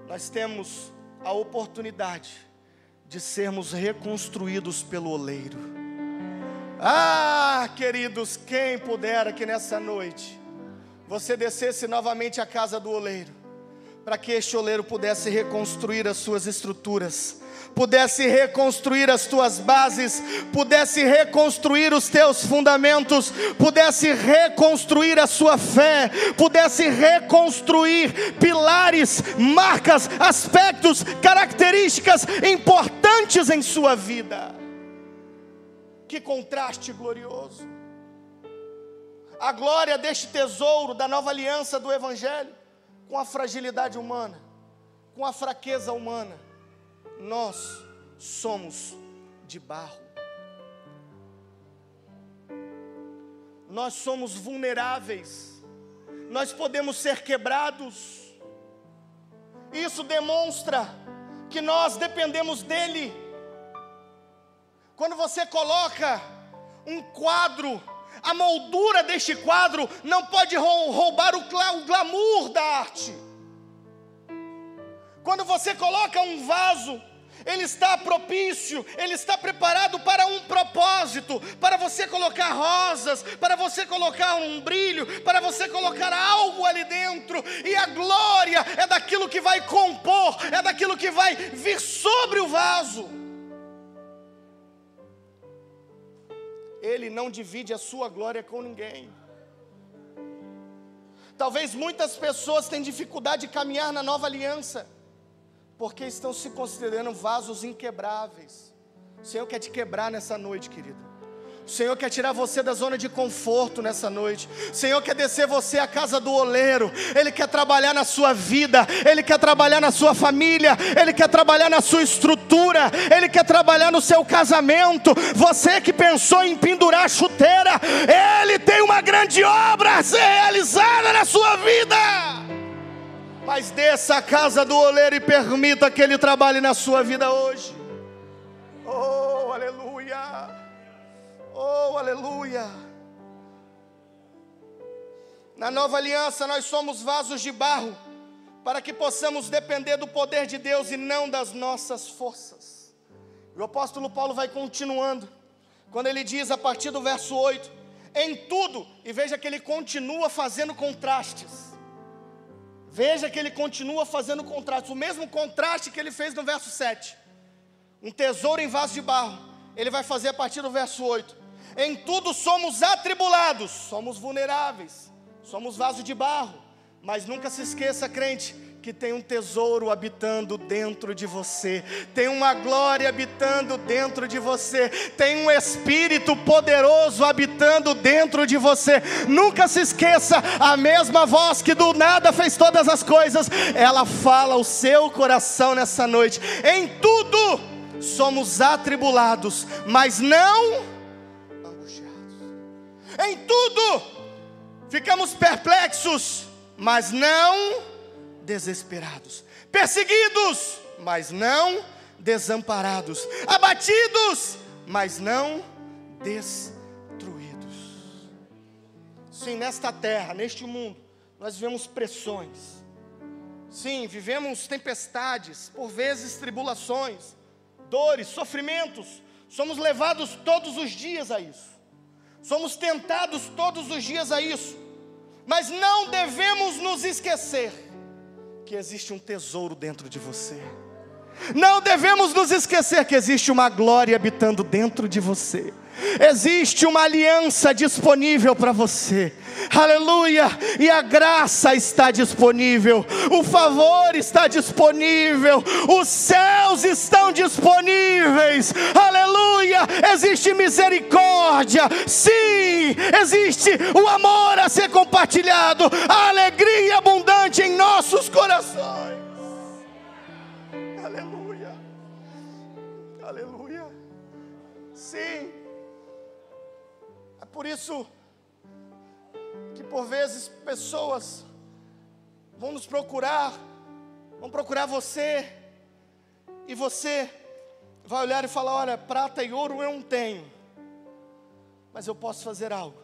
nós temos a oportunidade de sermos reconstruídos pelo oleiro. Ah, queridos, quem pudera que nessa noite você descesse novamente à casa do oleiro, para que este oleiro pudesse reconstruir as suas estruturas, pudesse reconstruir as tuas bases, pudesse reconstruir os teus fundamentos, pudesse reconstruir a sua fé, pudesse reconstruir pilares, marcas, aspectos, características importantes em sua vida. Que contraste glorioso! A glória deste tesouro da nova aliança do Evangelho, com a fragilidade humana, com a fraqueza humana. Nós somos de barro. Nós somos vulneráveis. Nós podemos ser quebrados. Isso demonstra que nós dependemos dEle. Quando você coloca um quadro, a moldura deste quadro não pode roubar o glamour da arte. Quando você coloca um vaso, ele está propício, ele está preparado para um propósito, para você colocar rosas, para você colocar um brilho, para você colocar algo ali dentro. E a glória é daquilo que vai compor, é daquilo que vai vir sobre o vaso. Ele não divide a sua glória com ninguém. Talvez muitas pessoas tenham dificuldade de caminhar na nova aliança, porque estão se considerando vasos inquebráveis. O Senhor quer te quebrar nessa noite, querido. O Senhor quer tirar você da zona de conforto nessa noite. O Senhor quer descer você à casa do oleiro. Ele quer trabalhar na sua vida. Ele quer trabalhar na sua família. Ele quer trabalhar na sua estrutura. Ele quer trabalhar no seu casamento. Você que pensou em pendurar a chuteira, Ele tem uma grande obra a ser realizada na sua vida. Mas desça à casa do oleiro e permita que Ele trabalhe na sua vida hoje. Oh, aleluia! Oh, aleluia! Na nova aliança nós somos vasos de barro, para que possamos depender do poder de Deus e não das nossas forças. O apóstolo Paulo vai continuando, quando ele diz a partir do verso 8, em tudo, e veja que ele continua fazendo contrastes. Veja que ele continua fazendo contrastes, o mesmo contraste que ele fez no verso 7. Um tesouro em vaso de barro, ele vai fazer a partir do verso 8. Em tudo somos atribulados, somos vulneráveis, somos vaso de barro, mas nunca se esqueça, crente, que tem um tesouro habitando dentro de você, tem uma glória habitando dentro de você, tem um Espírito poderoso habitando dentro de você. Nunca se esqueça, a mesma voz que do nada fez todas as coisas, ela fala ao seu coração nessa noite. Em tudo somos atribulados, mas não angustiados. Em tudo ficamos perplexos, mas não desesperados, perseguidos, mas não desamparados, abatidos, mas não destruídos. Sim, nesta terra, neste mundo, nós vivemos pressões. Sim, vivemos tempestades, por vezes tribulações, dores, sofrimentos. Somos levados todos os dias a isso. Somos tentados todos os dias a isso. Mas não devemos nos esquecer que existe um tesouro dentro de você. Não devemos nos esquecer que existe uma glória habitando dentro de você. Existe uma aliança disponível para você. Aleluia! E a graça está disponível, o favor está disponível, os céus estão disponíveis. Aleluia! Existe misericórdia, sim, existe o amor a ser compartilhado, a alegria abundante em nossos corações. Aleluia! Aleluia! Sim. É por isso que por vezes pessoas vão nos procurar, vão procurar você, e você vai olhar e falar: olha, prata e ouro eu não tenho, mas eu posso fazer algo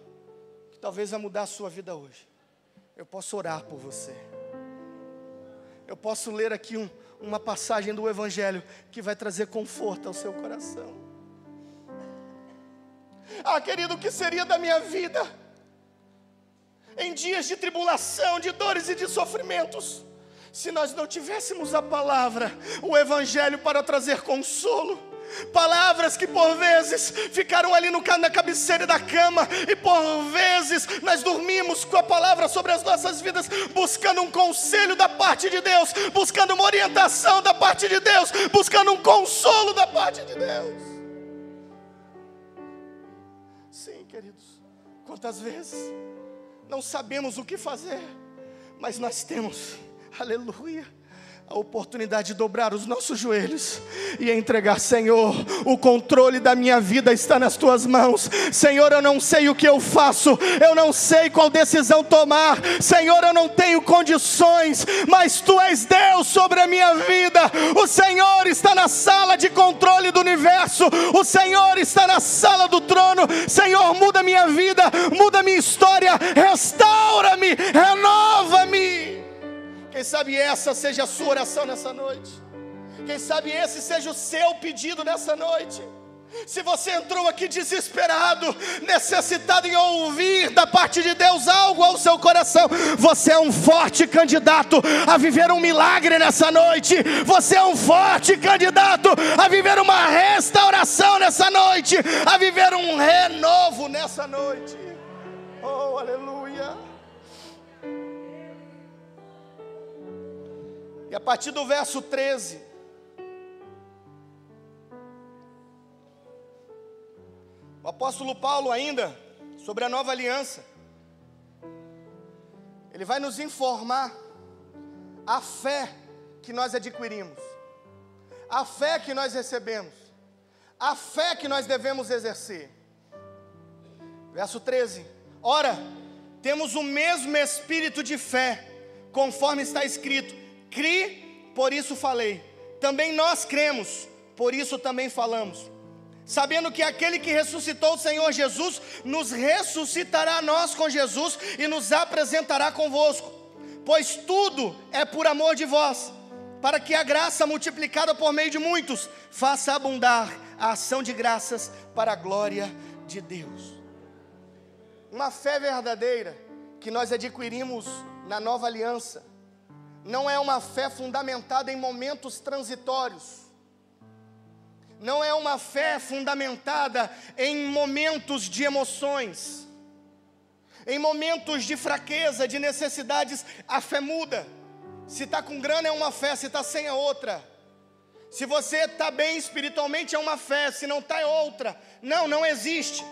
que talvez vai mudar a sua vida hoje. Eu posso orar por você. Eu posso ler aqui uma passagem do Evangelho que vai trazer conforto ao seu coração. Ah, querido, o que seria da minha vida em dias de tribulação, de dores e de sofrimentos, se nós não tivéssemos a palavra, o Evangelho para trazer consolo? Palavras que por vezes ficaram ali na cabeceira da cama, e por vezes nós dormimos com a palavra sobre as nossas vidas, buscando um conselho da parte de Deus, buscando uma orientação da parte de Deus, buscando um consolo da parte de Deus. Sim, queridos, quantas vezes não sabemos o que fazer, mas nós temos, aleluia, a oportunidade de dobrar os nossos joelhos e entregar: Senhor, o controle da minha vida está nas tuas mãos. Senhor, eu não sei o que eu faço, eu não sei qual decisão tomar. Senhor, eu não tenho condições, mas tu és Deus sobre a minha vida. O Senhor está na sala de controle do universo, o Senhor está na sala do trono. Senhor, muda minha vida, muda minha história, restaura-me, renova-me. Quem sabe essa seja a sua oração nessa noite. Quem sabe esse seja o seu pedido nessa noite. Se você entrou aqui desesperado, necessitado em ouvir da parte de Deus algo ao seu coração, você é um forte candidato a viver um milagre nessa noite. Você é um forte candidato a viver uma restauração nessa noite, a viver um renovo nessa noite. Oh, aleluia. E a partir do verso 13, o apóstolo Paulo ainda, sobre a nova aliança, ele vai nos informar a fé que nós adquirimos, a fé que nós recebemos, a fé que nós devemos exercer. Verso 13: ora, temos o mesmo espírito de fé, conforme está escrito: cri, por isso falei. Também nós cremos, por isso também falamos, sabendo que aquele que ressuscitou o Senhor Jesus, nos ressuscitará a nós com Jesus e nos apresentará convosco. Pois tudo é por amor de vós, para que a graça multiplicada por meio de muitos faça abundar a ação de graças para a glória de Deus. Uma fé verdadeira que nós adquirimos na nova aliança não é uma fé fundamentada em momentos transitórios, não é uma fé fundamentada em momentos de emoções, em momentos de fraqueza, de necessidades. A fé muda. Se está com grana é uma fé, se está sem é outra. Se você está bem espiritualmente é uma fé, se não está é outra. Não existe.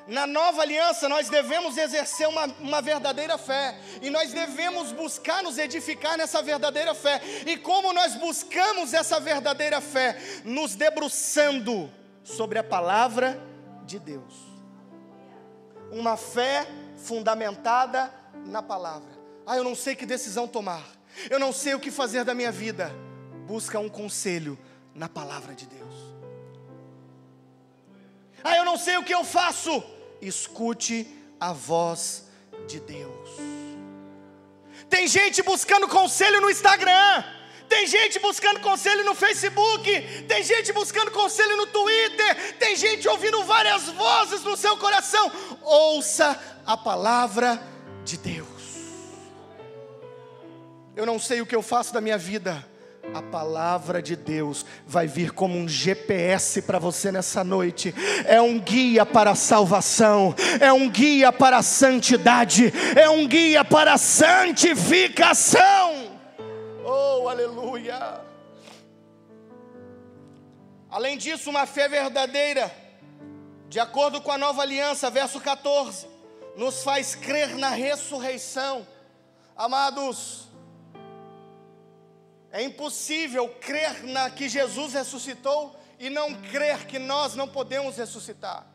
Na nova aliança nós devemos exercer uma verdadeira fé, e nós devemos buscar nos edificar nessa verdadeira fé. E como nós buscamos essa verdadeira fé? Nos debruçando sobre a palavra de Deus. Uma fé fundamentada na palavra. Eu não sei que decisão tomar, eu não sei o que fazer da minha vida. Busca um conselho na palavra de Deus. Eu não sei o que eu faço. Escute a voz de Deus. Tem gente buscando conselho no Instagram, tem gente buscando conselho no Facebook, tem gente buscando conselho no Twitter, tem gente ouvindo várias vozes no seu coração. Ouça a palavra de Deus. Eu não sei o que eu faço da minha vida. A palavra de Deus vai vir como um GPS para você nessa noite. É um guia para a salvação, é um guia para a santidade, é um guia para a santificação. Oh, aleluia. Além disso, uma fé verdadeira, de acordo com a nova aliança, verso 14, nos faz crer na ressurreição. Amados, é impossível crer que Jesus ressuscitou e não crer que nós não podemos ressuscitar.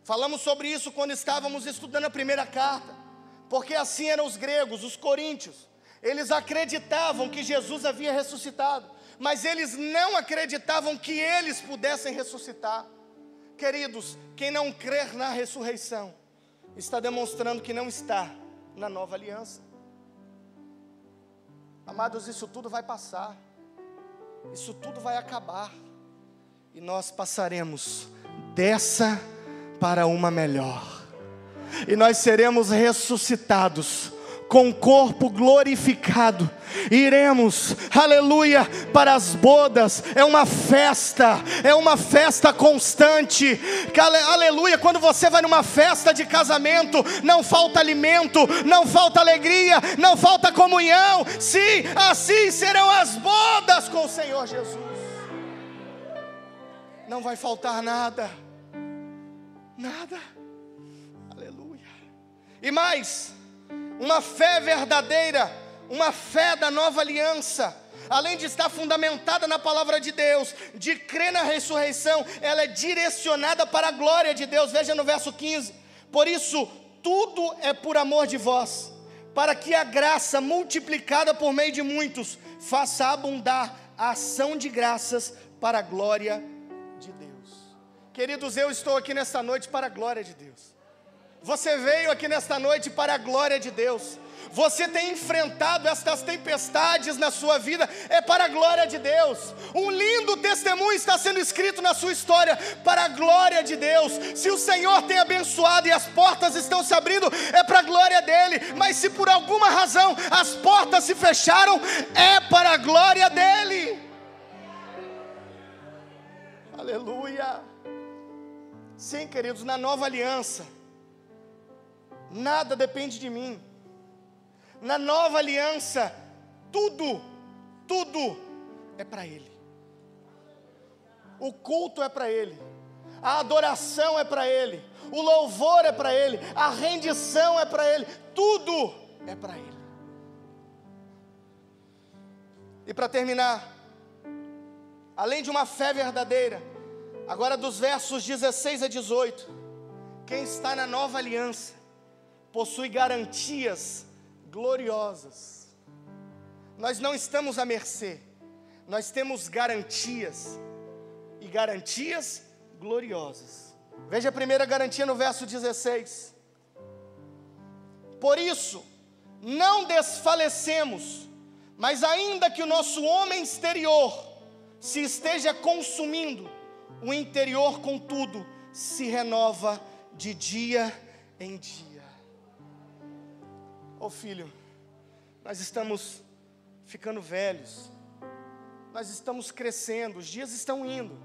Falamos sobre isso quando estávamos estudando a primeira carta, porque assim eram os gregos, os coríntios. Eles acreditavam que Jesus havia ressuscitado, mas eles não acreditavam que eles pudessem ressuscitar. Queridos, quem não crer na ressurreição está demonstrando que não está na nova aliança. Amados, isso tudo vai passar, isso tudo vai acabar, e nós passaremos dessa para uma melhor, e nós seremos ressuscitados com o corpo glorificado, iremos, aleluia, para as bodas. É uma festa constante, aleluia. Quando você vai numa festa de casamento, não falta alimento, não falta alegria, não falta comunhão. Sim, assim serão as bodas com o Senhor Jesus. Não vai faltar nada, aleluia. E mais, uma fé verdadeira, uma fé da nova aliança, além de estar fundamentada na palavra de Deus, de crer na ressurreição, ela é direcionada para a glória de Deus. Veja no verso 15: por isso tudo é por amor de vós, para que a graça multiplicada por meio de muitos faça abundar a ação de graças para a glória de Deus. Queridos, eu estou aqui nessa noite para a glória de Deus. Você veio aqui nesta noite para a glória de Deus. Você tem enfrentado estas tempestades na sua vida, é para a glória de Deus. Um lindo testemunho está sendo escrito na sua história, para a glória de Deus. Se o Senhor tem abençoado e as portas estão se abrindo, é para a glória dEle. Mas se por alguma razão as portas se fecharam, é para a glória dEle. Aleluia. Sim, queridos, na nova aliança, nada depende de mim. Na nova aliança, tudo é para Ele. O culto é para Ele, a adoração é para Ele, o louvor é para Ele, a rendição é para Ele, tudo é para Ele. E para terminar, além de uma fé verdadeira, agora dos versos 16 a 18, quem está na nova aliança possui garantias gloriosas. Nós não estamos à mercê, nós temos garantias, e garantias gloriosas. Veja a primeira garantia no verso 16: por isso, não desfalecemos, mas ainda que o nosso homem exterior se esteja consumindo, o interior, contudo, se renova de dia em dia. Ô filho, nós estamos ficando velhos, nós estamos crescendo, os dias estão indo.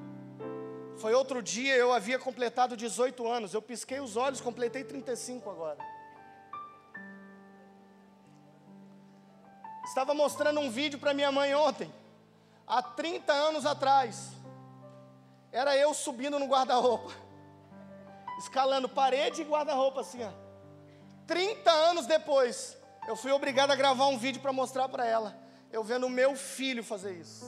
Foi outro dia, eu havia completado 18 anos, eu pisquei os olhos, completei 35 agora. Estava mostrando um vídeo para minha mãe ontem, há 30 anos atrás, era eu subindo no guarda-roupa, escalando parede e guarda-roupa assim, ó. 30 anos depois, eu fui obrigado a gravar um vídeo para mostrar para ela, eu vendo o meu filho fazer isso.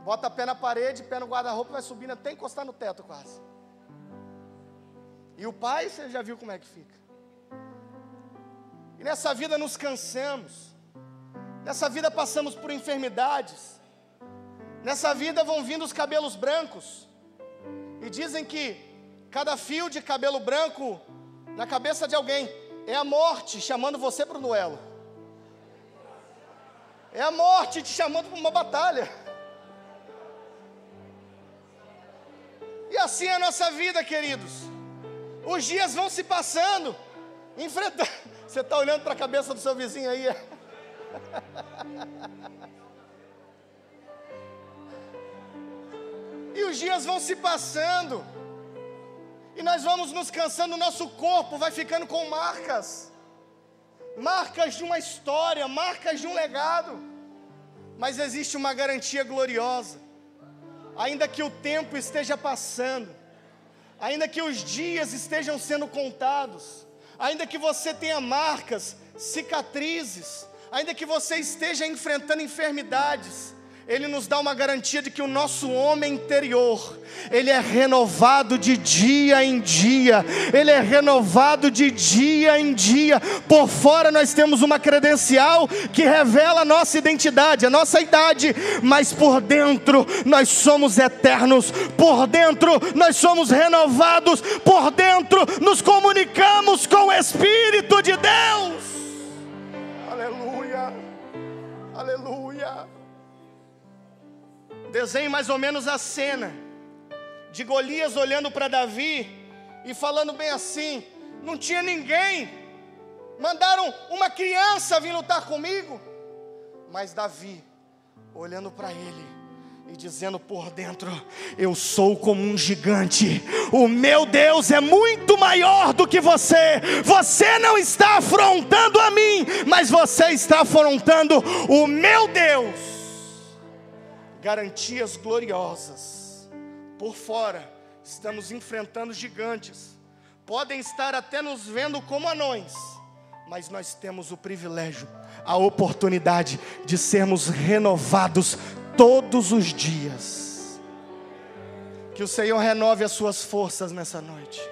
Bota pé na parede, pé no guarda-roupa, vai subindo até encostar no teto quase. E o pai, você já viu como é que fica. E nessa vida nos cansamos, nessa vida passamos por enfermidades, nessa vida vão vindo os cabelos brancos, e dizem que cada fio de cabelo branco na cabeça de alguém é a morte chamando você para o duelo. É a morte te chamando para uma batalha. E assim é a nossa vida, queridos. Os dias vão se passando, enfrentando. Você está olhando para a cabeça do seu vizinho aí? E os dias vão se passando, e nós vamos nos cansando, o nosso corpo vai ficando com marcas de uma história, marcas de um legado. Mas existe uma garantia gloriosa. Ainda que o tempo esteja passando, ainda que os dias estejam sendo contados, ainda que você tenha marcas, cicatrizes, ainda que você esteja enfrentando enfermidades, Ele nos dá uma garantia de que o nosso homem interior, ele é renovado de dia em dia, ele é renovado de dia em dia. Por fora nós temos uma credencial que revela a nossa identidade, a nossa idade, mas por dentro nós somos eternos, por dentro nós somos renovados, por dentro nos comunicamos com o Espírito de Deus. Aleluia, aleluia. Desenhe mais ou menos a cena de Golias olhando para Davi e falando bem assim: não tinha ninguém, mandaram uma criança vir lutar comigo. Mas Davi olhando para ele e dizendo por dentro: eu sou como um gigante, o meu Deus é muito maior do que você. Você não está afrontando a mim, mas você está afrontando o meu Deus. Garantias gloriosas. Por fora estamos enfrentando gigantes, podem estar até nos vendo como anões, mas nós temos o privilégio, a oportunidade de sermos renovados todos os dias. Que o Senhor renove as suas forças nessa noite,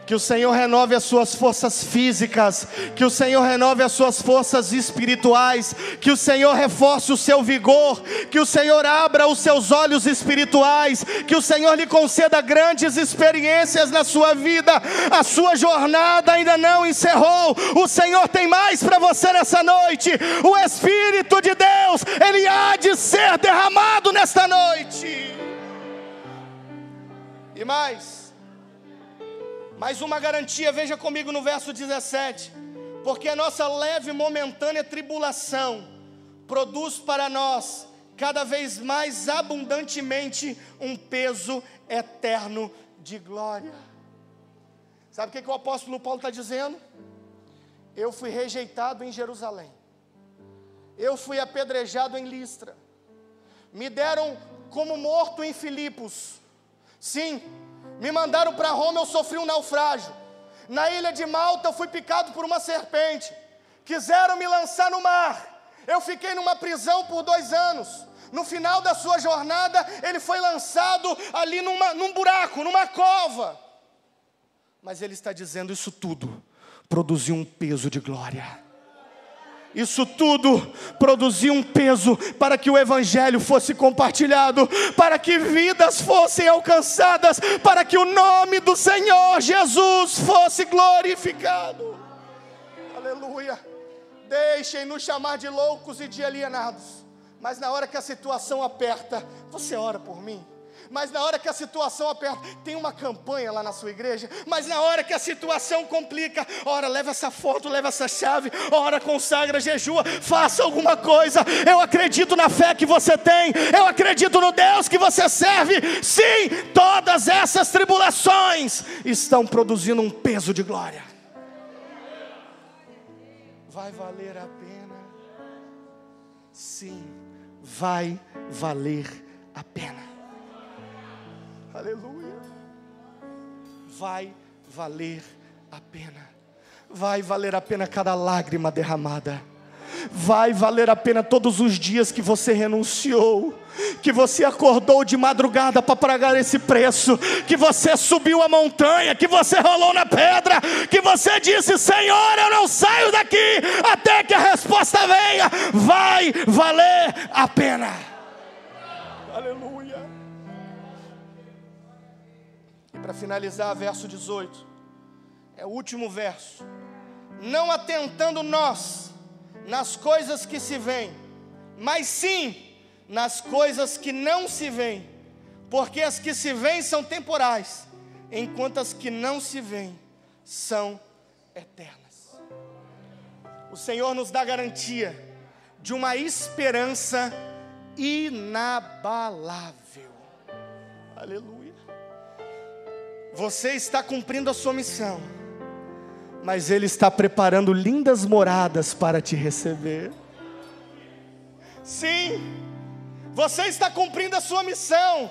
Que o Senhor renove as suas forças físicas, que o Senhor renove as suas forças espirituais, que o Senhor reforce o seu vigor, que o Senhor abra os seus olhos espirituais, que o Senhor lhe conceda grandes experiências na sua vida. A sua jornada ainda não encerrou, o Senhor tem mais para você nessa noite. O Espírito de Deus, Ele há de ser derramado nesta noite. E mais uma garantia, veja comigo no verso 17: porque a nossa leve e momentânea tribulação produz para nós cada vez mais abundantemente um peso eterno de glória. Sabe o que o apóstolo Paulo está dizendo? Eu fui rejeitado em Jerusalém, eu fui apedrejado em Listra, me deram como morto em Filipos, sim, me mandaram para Roma, eu sofri um naufrágio. Na ilha de Malta eu fui picado por uma serpente. Quiseram me lançar no mar. Eu fiquei numa prisão por 2 anos. No final da sua jornada, ele foi lançado ali num buraco, numa cova. Mas ele está dizendo, isso tudo produziu um peso de glória. Isso tudo produziu um peso para que o Evangelho fosse compartilhado, para que vidas fossem alcançadas, para que o nome do Senhor Jesus fosse glorificado. Aleluia. Deixem-nos chamar de loucos e de alienados, mas na hora que a situação aperta, você ora por mim? Mas na hora que a situação aperta, tem uma campanha lá na sua igreja, mas na hora que a situação complica, ora, leva essa foto, leva essa chave, ora, consagra, jejua, faça alguma coisa. Eu acredito na fé que você tem, eu acredito no Deus que você serve. Sim, todas essas tribulações estão produzindo um peso de glória. Vai valer a pena? Sim, vai valer a pena. Aleluia. Vai valer a pena. Vai valer a pena cada lágrima derramada. Vai valer a pena todos os dias que você renunciou, que você acordou de madrugada para pagar esse preço, que você subiu a montanha, que você rolou na pedra, que você disse, Senhor, eu não saio daqui até que a resposta venha. Vai valer a pena. Aleluia. Para finalizar, verso 18, é o último verso. Não atentando nós nas coisas que se veem, mas sim nas coisas que não se veem, porque as que se veem são temporais, enquanto as que não se veem são eternas. O Senhor nos dá garantia de uma esperança inabalável. Aleluia. Você está cumprindo a sua missão, mas Ele está preparando lindas moradas para te receber. Sim, você está cumprindo a sua missão,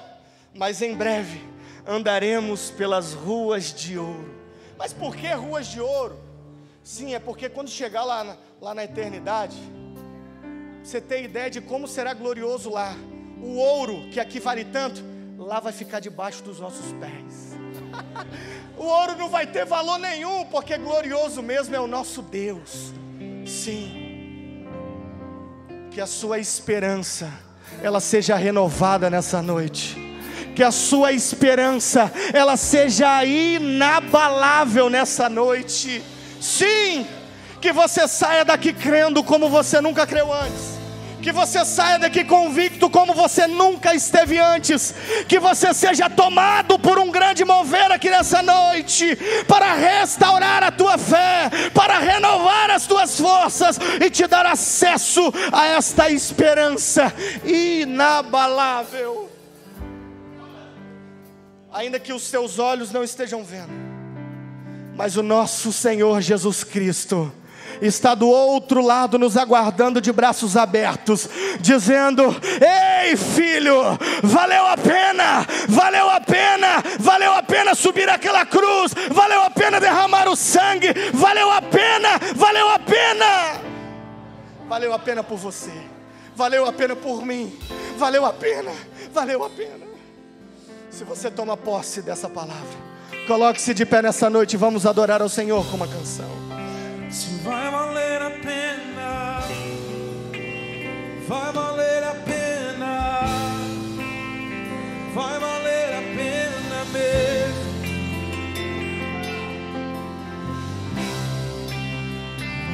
mas em breve andaremos pelas ruas de ouro. Mas por que ruas de ouro? Sim, é porque quando chegar lá na eternidade, você tem ideia de como será glorioso lá. O ouro, que aqui vale tanto, lá vai ficar debaixo dos nossos pés. O ouro não vai ter valor nenhum, porque glorioso mesmo é o nosso Deus. Sim. Que a sua esperança, ela seja renovada nessa noite. Que a sua esperança, ela seja inabalável nessa noite. Sim. Que você saia daqui crendo como você nunca creu antes. Que você saia daqui convicto como você nunca esteve antes. Que você seja tomado por um grande mover aqui nessa noite, para restaurar a tua fé, para renovar as tuas forças e te dar acesso a esta esperança inabalável. Ainda que os teus olhos não estejam vendo, mas o nosso Senhor Jesus Cristo está do outro lado nos aguardando de braços abertos, dizendo: ei filho, valeu a pena, valeu a pena, valeu a pena subir aquela cruz, valeu a pena derramar o sangue, valeu a pena, valeu a pena, valeu a pena por você, valeu a pena por mim, valeu a pena, valeu a pena. Se você toma posse dessa palavra, Coloque-se de pé nessa noite e vamos adorar ao Senhor com uma canção. Se vai valer a pena, vai valer a pena, vai valer a pena mesmo.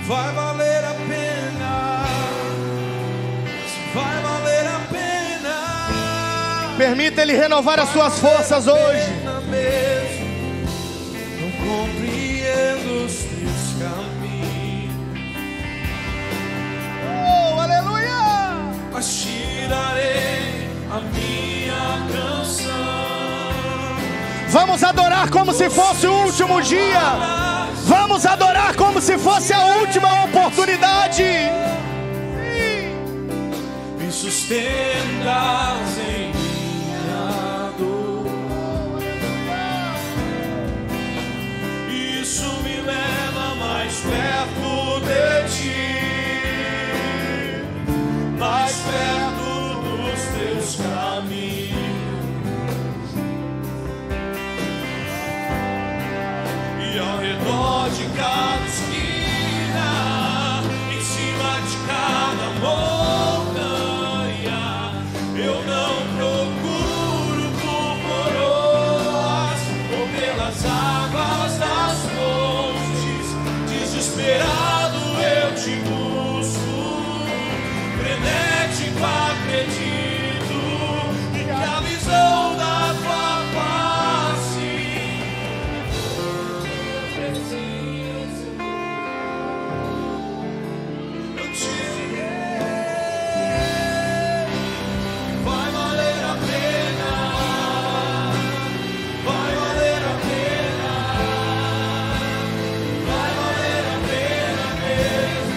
Vai valer a pena, vai valer a pena. Permita Ele renovar as suas forças hoje. Não compreendo os teus caminhos, Oh, aleluia! mas tirarei a minha canção. Vamos adorar como se fosse o último dia. Vamos adorar como se fosse a última oportunidade. Me sustentas em minha dor. Isso me leva mais perto de ti, mais perto dos teus caminhos. E ao redor de cada esquina, em cima de cada montanha, eu não procuro por coroas ou pelas águas das fontes. Desesperado eu te busco, frenético acredito que a visão da tua face eu te vai valer a pena, vai valer a pena, vai valer a pena mesmo.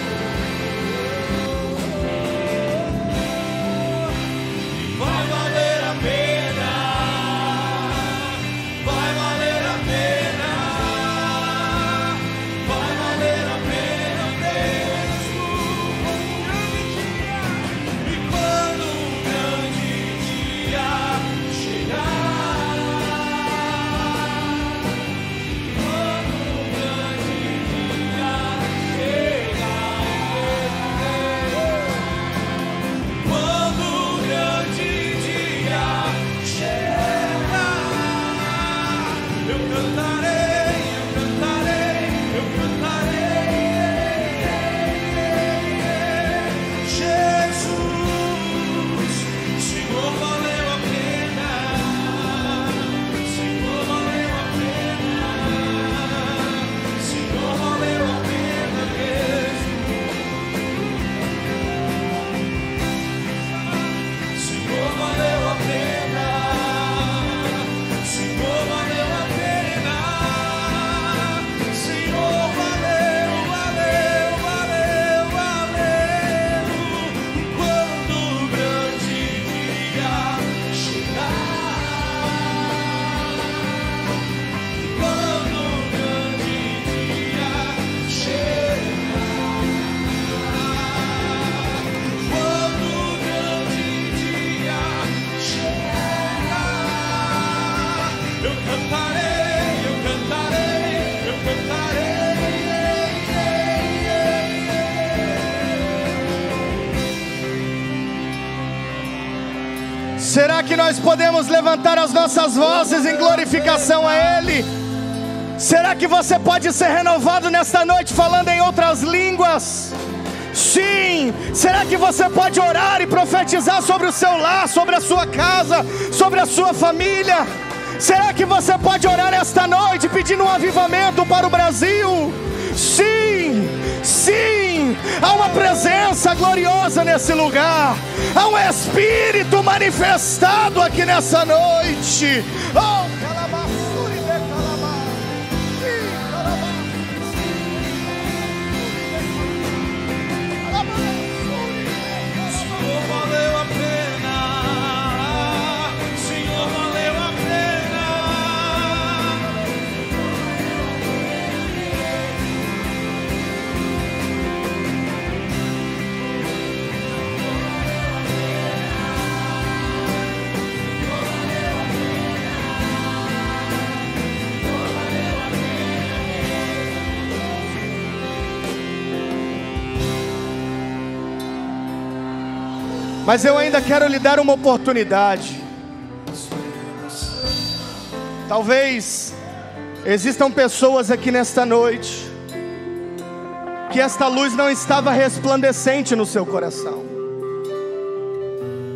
Vai valer a pena, vai valer a pena, vai valer a pena mesmo. E quando o grande dia chegar, quando o grande dia chegar, quando o grande dia chegar, eu cantarei, eu cantarei, eu cantarei. Jesus, Senhor, valeu a pena, Senhor, valeu a pena, Senhor, valeu a pena mesmo. Senhor, valeu a pena, Senhor, valeu a pena, Senhor, valeu, valeu, valeu, valeu. E quando o grande dia chegar, quando o grande dia chegar, quando o grande dia chegar, eu cantarei, eu cantarei, eu cantarei. Será que nós podemos levantar as nossas vozes em glorificação a Ele? Será que você pode ser renovado nesta noite falando em outras línguas? Sim! Será que você pode orar e profetizar sobre o seu lar, sobre a sua casa, sobre a sua família? Será que você pode orar esta noite pedindo um avivamento para o Brasil? Sim! Sim! Há uma presença gloriosa nesse lugar. Há um Espírito manifestado aqui nessa noite. Oh, calabaçuri de calabá. Ih, calabá. Senhor, valeu a pena, Senhor, valeu a pena. Mas eu ainda quero lhe dar uma oportunidade. Talvez existam pessoas aqui nesta noite que esta luz não estava resplandecente no seu coração.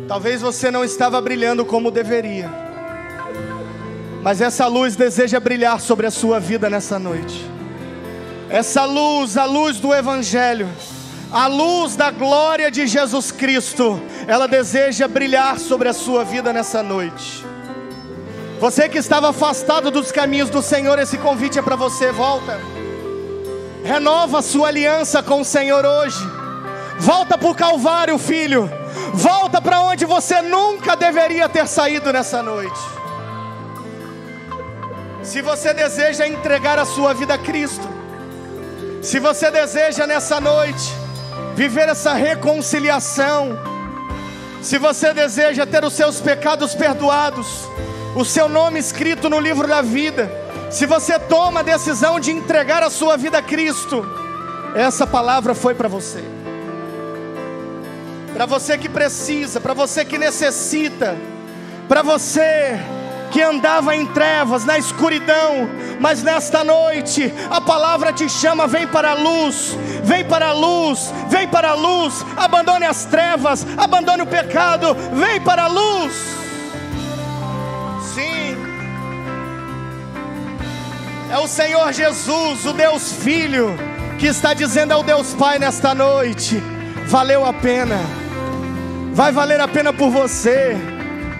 Talvez você não estava brilhando como deveria, mas essa luz deseja brilhar sobre a sua vida nessa noite. Essa luz, a luz do Evangelho, a luz da glória de Jesus Cristo, ela deseja brilhar sobre a sua vida nessa noite. Você que estava afastado dos caminhos do Senhor, esse convite é para você. Volta, renova a sua aliança com o Senhor hoje. Volta para o Calvário, filho. Volta para onde você nunca deveria ter saído nessa noite. Se você deseja entregar a sua vida a Cristo, se você deseja nessa noite viver essa reconciliação, se você deseja ter os seus pecados perdoados, o seu nome escrito no livro da vida, se você toma a decisão de entregar a sua vida a Cristo, essa palavra foi para você. Para você que precisa, para você que necessita, para você que andava em trevas, na escuridão, mas nesta noite a palavra te chama: vem para a luz, vem para a luz, vem para a luz. Abandone as trevas, abandone o pecado, vem para a luz. Sim, é o Senhor Jesus, o Deus Filho, que está dizendo ao Deus Pai nesta noite: valeu a pena, vai valer a pena por você,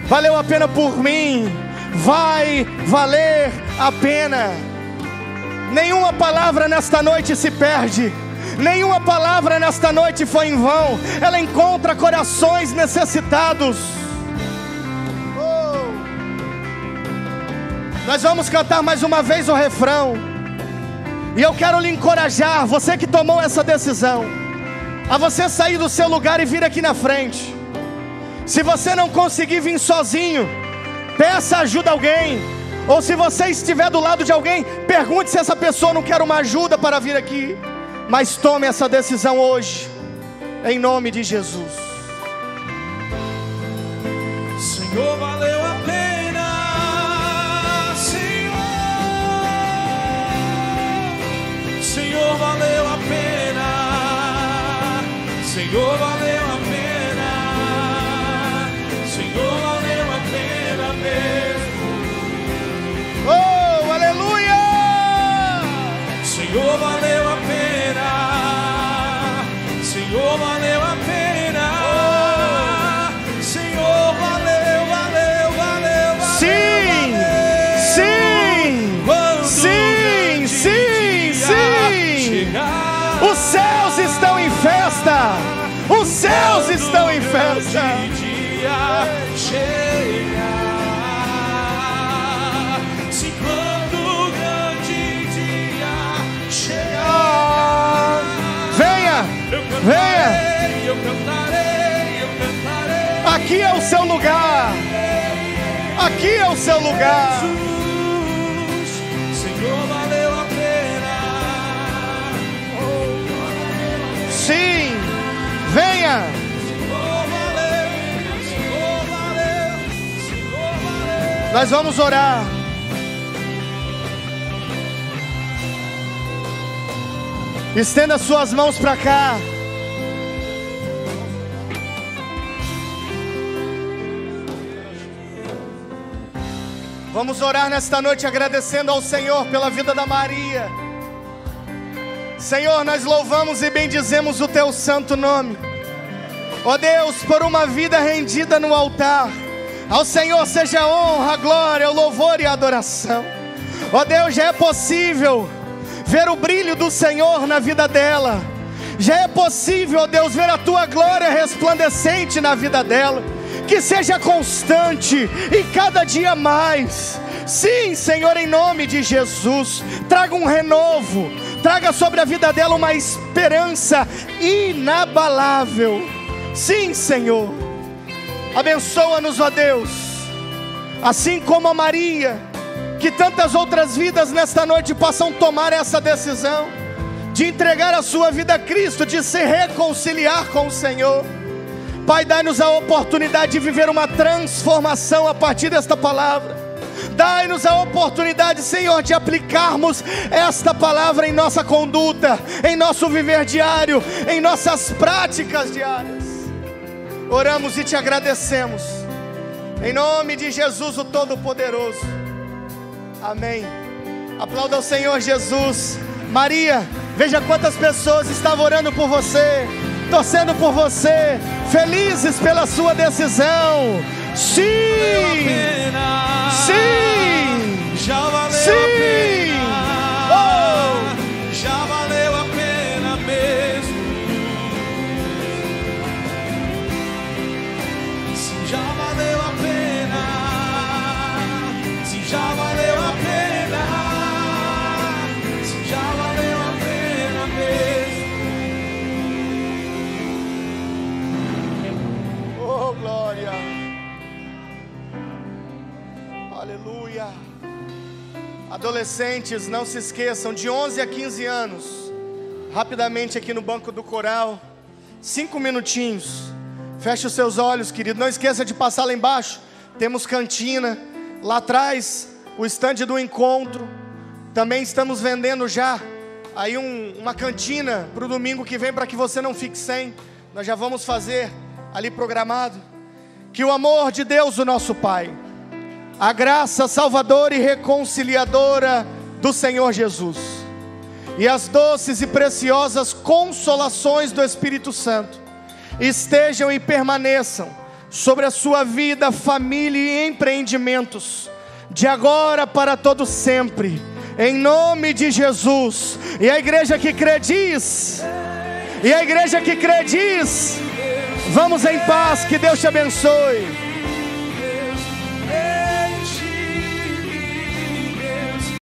valeu a pena por mim, vai valer a pena. Nenhuma palavra nesta noite se perde, nenhuma palavra nesta noite foi em vão. Ela encontra corações necessitados. Nós vamos cantar mais uma vez o refrão, e eu quero lhe encorajar, você que tomou essa decisão, a você sair do seu lugar e vir aqui na frente. Se você não conseguir vir sozinho, peça ajuda a alguém, ou se você estiver do lado de alguém, pergunte se essa pessoa não quer uma ajuda para vir aqui. Mas tome essa decisão hoje, em nome de Jesus. Senhor, valeu a pena. Senhor, valeu a pena. Senhor, valeu a pena. Senhor, valeu a pena mesmo. Oh, aleluia! Senhor, valeu a pena. Senhor, valeu a pena. Senhor, valeu, valeu, valeu, valeu. Sim, sim, Quando sim, sim, sim. Os céus estão em festa. Os céus estão em festa. Se quando o grande dia chegar, Venha, venha. eu cantarei, eu cantarei. Aqui é o seu lugar. Aqui é o seu lugar. Senhor, valeu a pena. Sim, venha. Senhor, valeu, Senhor, valeu, Senhor, valeu. Nós vamos orar. Estenda suas mãos para cá. Vamos orar nesta noite agradecendo ao Senhor pela vida da Maria. Senhor, nós louvamos e bendizemos o Teu santo nome. Ó Deus, por uma vida rendida no altar, ao Senhor seja a honra, a glória, o louvor e a adoração. Ó Deus, já é possível ver o brilho do Senhor na vida dela. Já é possível, ó Deus, ver a Tua glória resplandecente na vida dela. Que seja constante e cada dia mais. Sim, Senhor, em nome de Jesus, traga um renovo, traga sobre a vida dela uma esperança inabalável. Sim, Senhor, abençoa-nos, ó Deus, assim como a Maria, que tantas outras vidas nesta noite possam tomar essa decisão de entregar a sua vida a Cristo, de se reconciliar com o Senhor. Pai, dai-nos a oportunidade de viver uma transformação a partir desta palavra. Dai-nos a oportunidade, Senhor, de aplicarmos esta palavra em nossa conduta, em nosso viver diário, em nossas práticas diárias. Oramos e te agradecemos, em nome de Jesus, o Todo-Poderoso. Amém. Aplauda o Senhor Jesus. Maria, veja quantas pessoas estavam orando por você, torcendo por você, felizes pela sua decisão. Sim, sim, já valeu sim. a pena, já valeu a pena mesmo. Se já valeu a pena, se já valeu a pena, se já valeu a pena mesmo. Oh, glória. Aleluia. Adolescentes, não se esqueçam, de 11 a 15 anos, rapidamente aqui no banco do coral, 5 minutinhos. Feche os seus olhos, querido. Não esqueça de passar lá embaixo. Temos cantina. Lá atrás, o estande do encontro. Também estamos vendendo já aí uma cantina para o domingo que vem, para que você não fique sem. Nós já vamos fazer ali programado. Que o amor de Deus, o nosso Pai, a graça salvadora e reconciliadora do Senhor Jesus, e as doces e preciosas consolações do Espírito Santo estejam e permaneçam sobre a sua vida, família e empreendimentos, de agora para todo sempre, em nome de Jesus. E a igreja que crê diz, e a igreja que crê diz: vamos em paz, que Deus te abençoe.